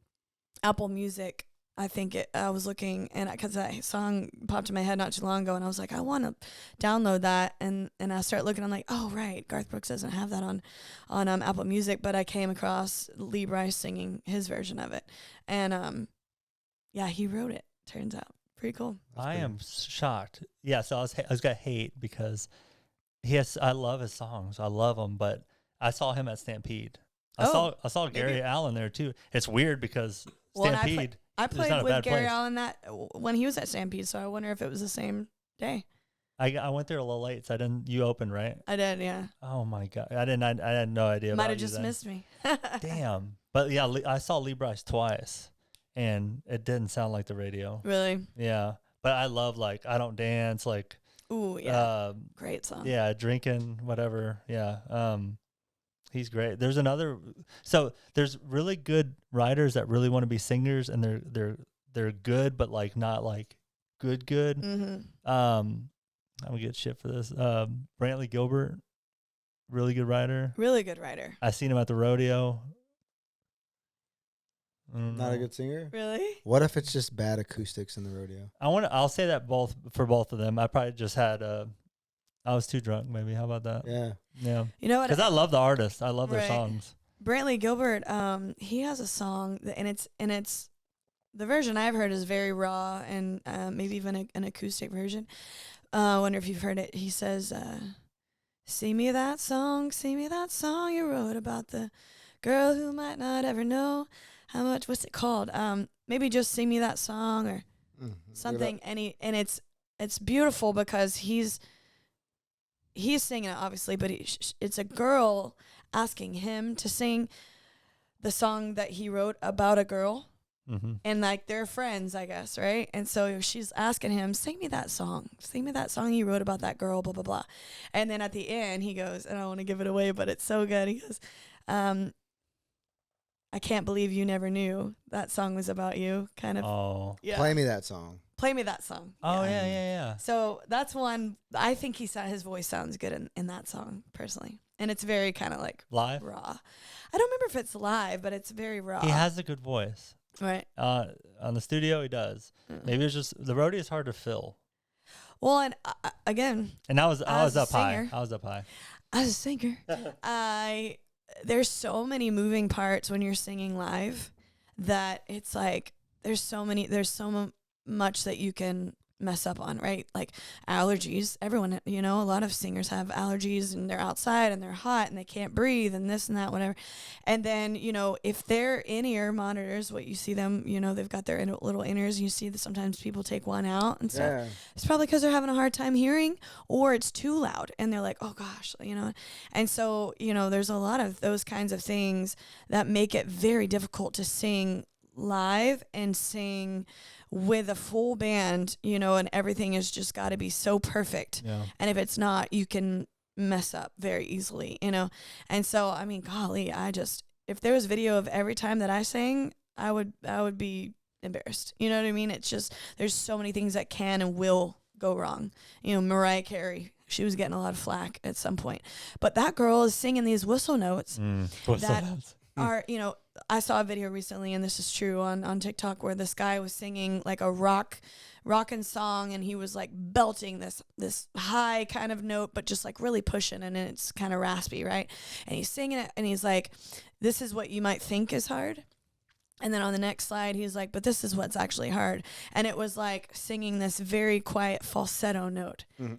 Apple Music, I think I was looking, and because that song popped in my head not too long ago, and I was like, I want to download that, and I start looking, I'm like, oh right, Garth Brooks doesn't have that on Apple Music, but I came across Lee Bryce singing his version of it, and yeah, he wrote it. Turns out, pretty cool. I am shocked. Yeah, so I was gonna hate because I love his songs, I love them, but I saw him at Stampede. I saw Gary Allen there too. It's weird because Stampede. I played with Gary Allen when he was at Stampede, so I wonder if it was the same day. I went there a little late, so I didn't. You opened, right? I did, yeah. Oh my god, I had no idea. Might have just missed me. Damn, but yeah, I saw Lee Bryce twice, and it didn't sound like the radio. Really? Yeah, but I love like I Don't Dance, like. Ooh, yeah. Great song. Yeah, Drinking, whatever. Yeah. He's great. There's there's really good writers that really want to be singers, and they're good, but like not like good. Mm-hmm. I'm gonna get shit for this. Brantley Gilbert, really good writer. Really good writer. I seen him at the rodeo. Not a good singer? Really? What if it's just bad acoustics in the rodeo? I'll say that for both of them. I probably just had I was too drunk, maybe. How about that? Yeah. Yeah. You know what? Because I love the artist. I love their Right. songs. Brantley Gilbert, he has a song and it's the version I've heard is very raw and maybe even an acoustic version. I wonder if you've heard it. He says, sing me that song you wrote about the girl who might not ever know how much, what's it called? Maybe just sing me that song or something. And it's beautiful because he's singing it, obviously, but it's a girl asking him to sing the song that he wrote about a girl. Mm-hmm. And, like, they're friends, I guess, right? And so she's asking him, sing me that song you wrote about that girl, blah, blah, blah. And then at the end, he goes, and I don't want to give it away, but it's so good. He goes, I can't believe you never knew that song was about you, kind of. Oh. Yeah. Play me that song. Play me that song. Oh, yeah. So that's one. I think his voice sounds good in that song, personally. And it's very kind of like live? Raw. I don't remember if it's live, but it's very raw. He has a good voice. Right. On the studio, he does. Maybe it's just the roadie is hard to fill. Well, and again. And I was up singer, high. I was up high. As a singer, there's so many moving parts when you're singing live that it's like there's so much that you can mess up on, right? Like allergies. Everyone, a lot of singers have allergies and they're outside and they're hot and they can't breathe and this and that, whatever. And then, if they're in-ear monitors, what you see them, they've got their little in-ears. You see that sometimes people take one out and stuff. Yeah. It's probably because they're having a hard time hearing, or it's too loud and they're like, oh gosh, And so, there's a lot of those kinds of things that make it very difficult to sing live and sing with a full band, and everything has just got to be so perfect. Yeah. And if it's not, you can mess up very easily, And so, I mean, golly, if there was video of every time that I sang, I would be embarrassed. You know what I mean? It's just, there's so many things that can and will go wrong. Mariah Carey, she was getting a lot of flack at some point, but that girl is singing these whistle notes are, I saw a video recently, and this is true on TikTok, where this guy was singing like a rockin' song, and he was like belting this high kind of note, but just like really pushing, and it's kind of raspy, right? And he's singing it, and he's like, this is what you might think is hard. And then on the next slide, he's like, but this is what's actually hard. And it was like singing this very quiet falsetto note. Mm-hmm.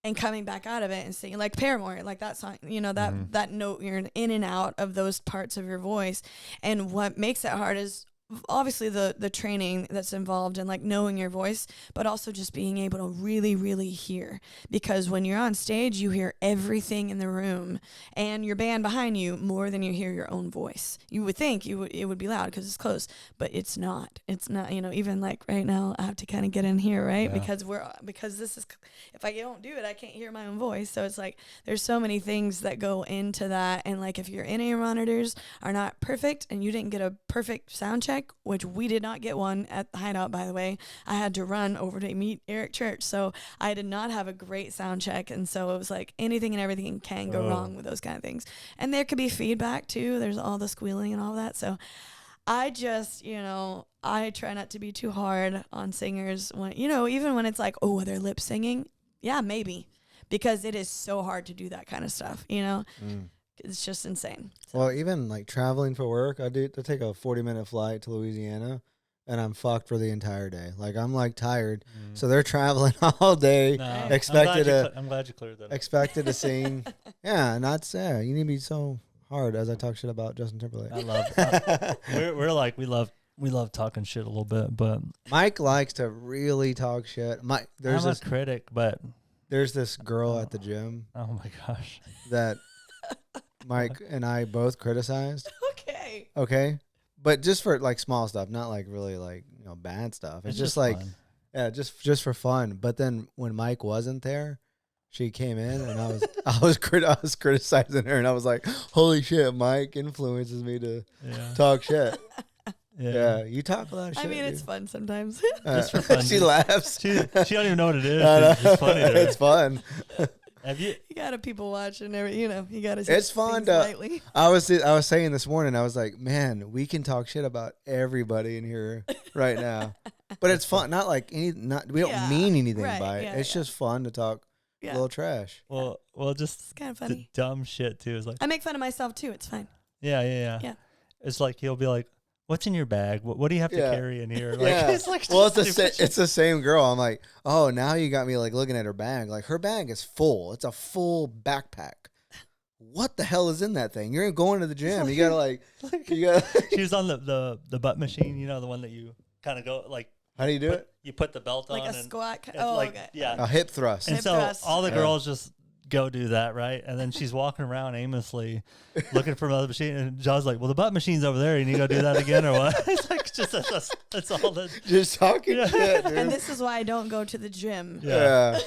And coming back out of it and singing like Paramore, like that song, that note, you're in and out of those parts of your voice. And what makes it hard is obviously the training that's involved in like knowing your voice, but also just being able to really, really hear. Because when you're on stage, you hear everything in the room and your band behind you more than you hear your own voice. You would think it would be loud because it's close, but it's not. It's not, even like right now, I have to kind of get in here, right? Yeah. Because this is, if I don't do it, I can't hear my own voice. So it's like, there's so many things that go into that. And like, if your in-ear monitors are not perfect and you didn't get a perfect sound check, which we did not get one at the Hideout, by the way. I had to run over to meet Eric Church, so I did not have a great sound check, and so it was like anything and everything can go wrong with those kind of things. And there could be feedback too. There's all the squealing and all that. So I just, I try not to be too hard on singers when, even when it's like, oh, they're lip singing. Yeah, maybe, because it is so hard to do that kind of stuff, It's just insane. So. Well, even like traveling for work, I take a 40-minute flight to Louisiana, and I'm fucked for the entire day. Like, I'm like tired. So they're traveling all day. No, I'm glad you cleared that up. Expected to sing. Yeah, not sad. You need to be so hard as I talk shit about Justin Timberlake. I love we love talking shit a little bit, but Mike likes to really talk shit. I'm a critic, but there's this girl at the gym. Oh my gosh. That Mike and I both criticized. Okay. But just for like small stuff, not like really like, bad stuff. It's just like, fun. Yeah, just for fun. But then when Mike wasn't there, she came in and I was criticizing her, and I was like, holy shit, Mike influences me to talk shit. Yeah, you talk a lot of shit. I mean, it's fun sometimes. Just for fun. She laughs. She don't even know what it is. It's just funny to her. It's fun. Have you gotta people watch and you gotta. It's fun to. I was saying this morning. I was like, man, we can talk shit about everybody in here right now, but it's fun. Not like we don't mean anything by it. It's just fun to talk a little trash. Well, just it's kind of funny. The dumb shit too is like I make fun of myself too. It's fine. Yeah. It's like he'll be like, what's in your bag? What do you have to carry in here? Like, it's like, well, it's the same girl. I'm like, oh, now you got me like looking at her bag. Like, her bag is full. It's a full backpack. What the hell is in that thing? You're going to the gym. You gotta She was on the butt machine. The one that you kind of go like. How do you do it? You put the belt on. Like a squat. Okay. Yeah. A hip thrust. And all the girls just go do that, right? And then she's walking around aimlessly looking for another machine, and John's like, well, the butt machine's over there. You need to go do that again or what? It's like that's all that. Just talking shit, dude. And this is why I don't go to the gym. Yeah.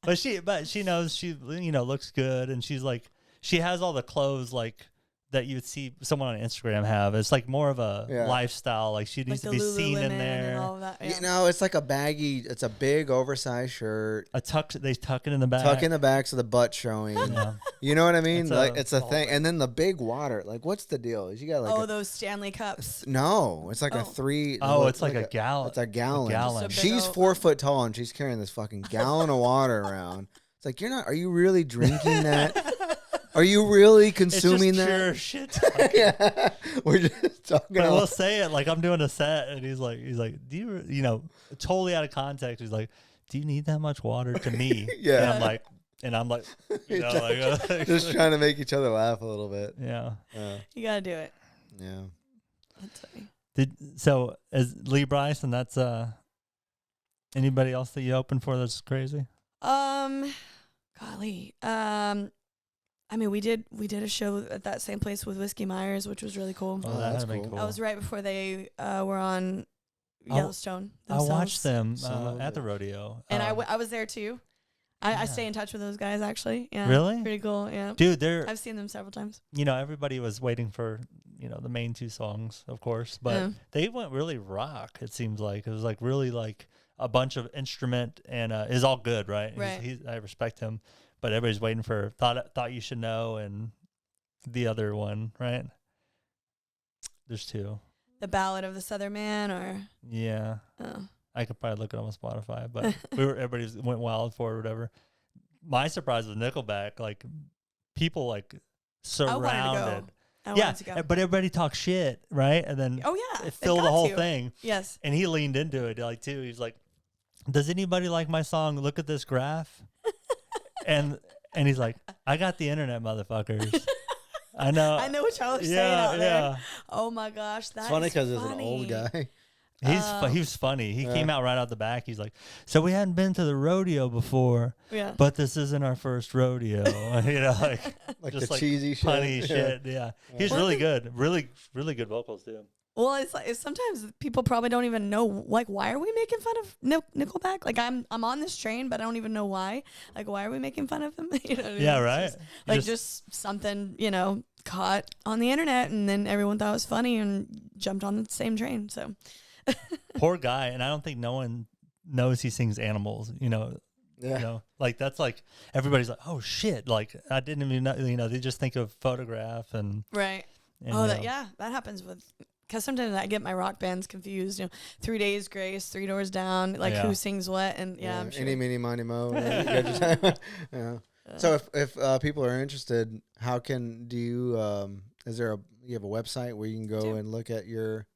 But she knows she looks good, and she's like, she has all the clothes like that you would see someone on Instagram have. It's like more of a lifestyle. Like she needs to be seen in there. And all of that, You know, it's like a baggy. It's a big oversized shirt. They tuck it in the back. Tuck in the back so the butt showing. Yeah. You know what I mean? It's a thing. And then the big water. Like, what's the deal? You got like those Stanley cups. No, it's like a 3. Oh, it's like a gallon. It's a gallon. gallon. She's 4 foot tall and she's carrying this fucking gallon of water around. It's like, are you really drinking that? Are you really consuming it's just that? Pure shit talking. We're just talking. But we'll say it like I'm doing a set, and he's like, do you, totally out of context. He's like, do you need that much water to me? Yeah. And I'm like, just trying to make each other laugh a little bit. Yeah. You gotta do it. Yeah. That's funny. So as Lee Bryson, that's anybody else that you open for that's crazy? Golly. I mean, we did a show at that same place with Whiskey Myers, which was really cool. Oh, that's cool. That was right before they were on Yellowstone themselves. I watched them at the it. rodeo. And I was there too. I stay in touch with those guys actually. Yeah. Really? Pretty cool. Yeah. Dude, I've seen them several times. Everybody was waiting for, the main 2 songs, of course, but they went really rock. It seems like it was like really like a bunch of instrument and is all good, right? Right. I respect him, but everybody's waiting for thought you should know and the other one, right? There's 2. The Ballad of the Southern Man, or yeah. Oh. I could probably look it up on Spotify, but everybody went wild for it or whatever. My surprise was Nickelback. Like people like surrounded. I wanted to go. But everybody talked shit, right? And then it filled the whole thing. Yes. And he leaned into it like too. He's like, "Does anybody like my song? Look at this graph." and he's like, "I got the internet, motherfuckers." I know what y'all are saying out there. Oh my gosh, that's funny because it's an old guy. He was funny. He came out right out the back. He's like, "So we hadn't been to the rodeo before, but this isn't our first rodeo." like just the cheesy shit. Funny shit. Yeah. He's really good. Really, really good vocals too. Well, it's sometimes people probably don't even know, like, why are we making fun of Nickelback? Like, I'm on this train, but I don't even know why. Like, why are we making fun of them? Yeah, right. Just something, caught on the internet, and then everyone thought it was funny and jumped on the same train. So. Poor guy, and I don't think no one knows he sings Animals. Like that's like everybody's like, oh shit, like I didn't even know. They just think of Photograph and right. And, that happens with. Because sometimes I get my rock bands confused. 3 Days Grace, 3 Doors Down, like who sings what, and I'm sure. Any, Mini, Money, Mo. Yeah. So if people are interested, how can you have a website where you can go and look at your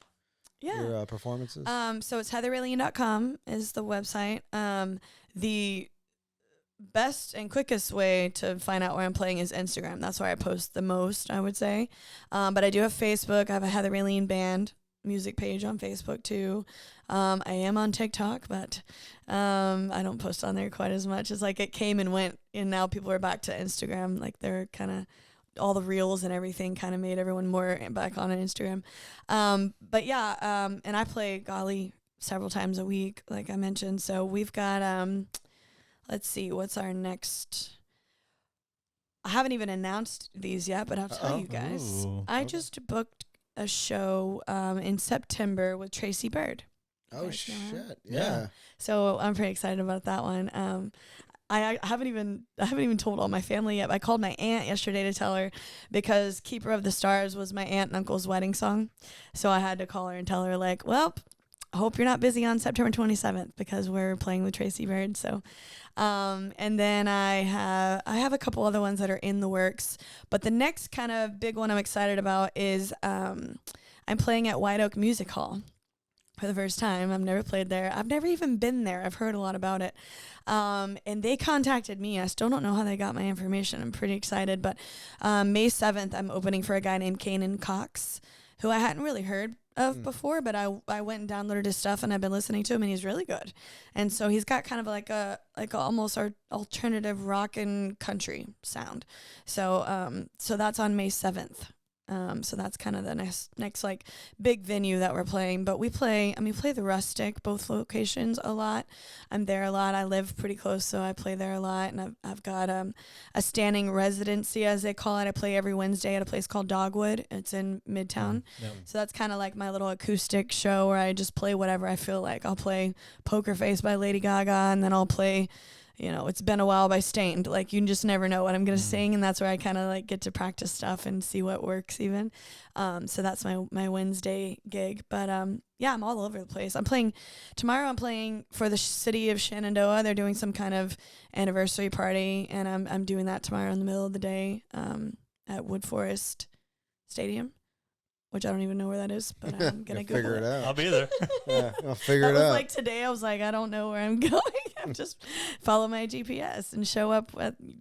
performances? So it's heatherrayleen.com is the website. The best and quickest way to find out where I'm playing is Instagram. That's where I post the most, I would say. But I do have Facebook. I have a Heather Rayleen Band music page on Facebook too. I am on TikTok, but I don't post on there quite as much. It's like it came and went, and now people are back to Instagram. Like they're kind of all the reels and everything kind of made everyone more back on Instagram. And I play Golly several times a week, like I mentioned. So we've got let's see, what's our next? I haven't even announced these yet, but I'll tell you guys. I just booked a show in September with Tracy Bird. Oh shit! Yeah. So I'm pretty excited about that one. I haven't even told all my family yet. I called my aunt yesterday to tell her because "Keeper of the Stars" was my aunt and uncle's wedding song. So I had to call her and tell her like, well, I hope you're not busy on September 27th because we're playing with Tracy Bird. So, and then I have a couple other ones that are in the works. But the next kind of big one I'm excited about is I'm playing at White Oak Music Hall for the first time. I've never played there. I've never even been there. I've heard a lot about it. And they contacted me. I still don't know how they got my information. I'm pretty excited. But May 7th, I'm opening for a guy named Kanan Cox, who I hadn't really heard of before, but I went and downloaded his stuff and I've been listening to him and he's really good. And so he's got kind of like a almost our alternative rock and country sound. So so that's on May 7th. So that's kind of the next like big venue that we're playing. But we play the Rustic, both locations, a lot. I'm there a lot. I live pretty close, so I play there a lot. And I've got a standing residency, as they call it. I play every Wednesday at a place called Dogwood. It's in Midtown. So that's kind of like my little acoustic show where I just play whatever I feel like. I'll play Poker Face by Lady Gaga, and then I'll play, It's Been a While by Stained. Like, you just never know what I'm going to sing, and that's where I kind of like get to practice stuff and see what works even. So that's my Wednesday gig. But yeah, I'm all over the place. Tomorrow I'm playing for the city of Shenandoah. They're doing some kind of anniversary party, and I'm doing that tomorrow in the middle of the day at Wood Forest Stadium, which I don't even know where that is, but I'm going to go figure it out. I'll be there. Yeah, I'll figure it out. Like today, I was like, I don't know where I'm going. I just follow my GPS and show up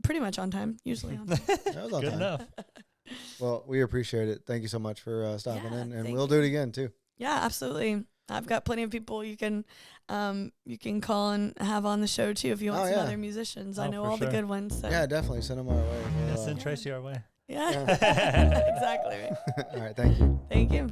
pretty much on time, usually on time. That was on Good time. enough. Well, we appreciate it. Thank you so much for stopping in, and we'll do it again too. Yeah, absolutely. I've got plenty of people you can call and have on the show too if you want some other musicians. I know all the good ones. So. Yeah, definitely send them our way. We'll send Tracy our way. Yeah. Exactly. All right, thank you. Thank you.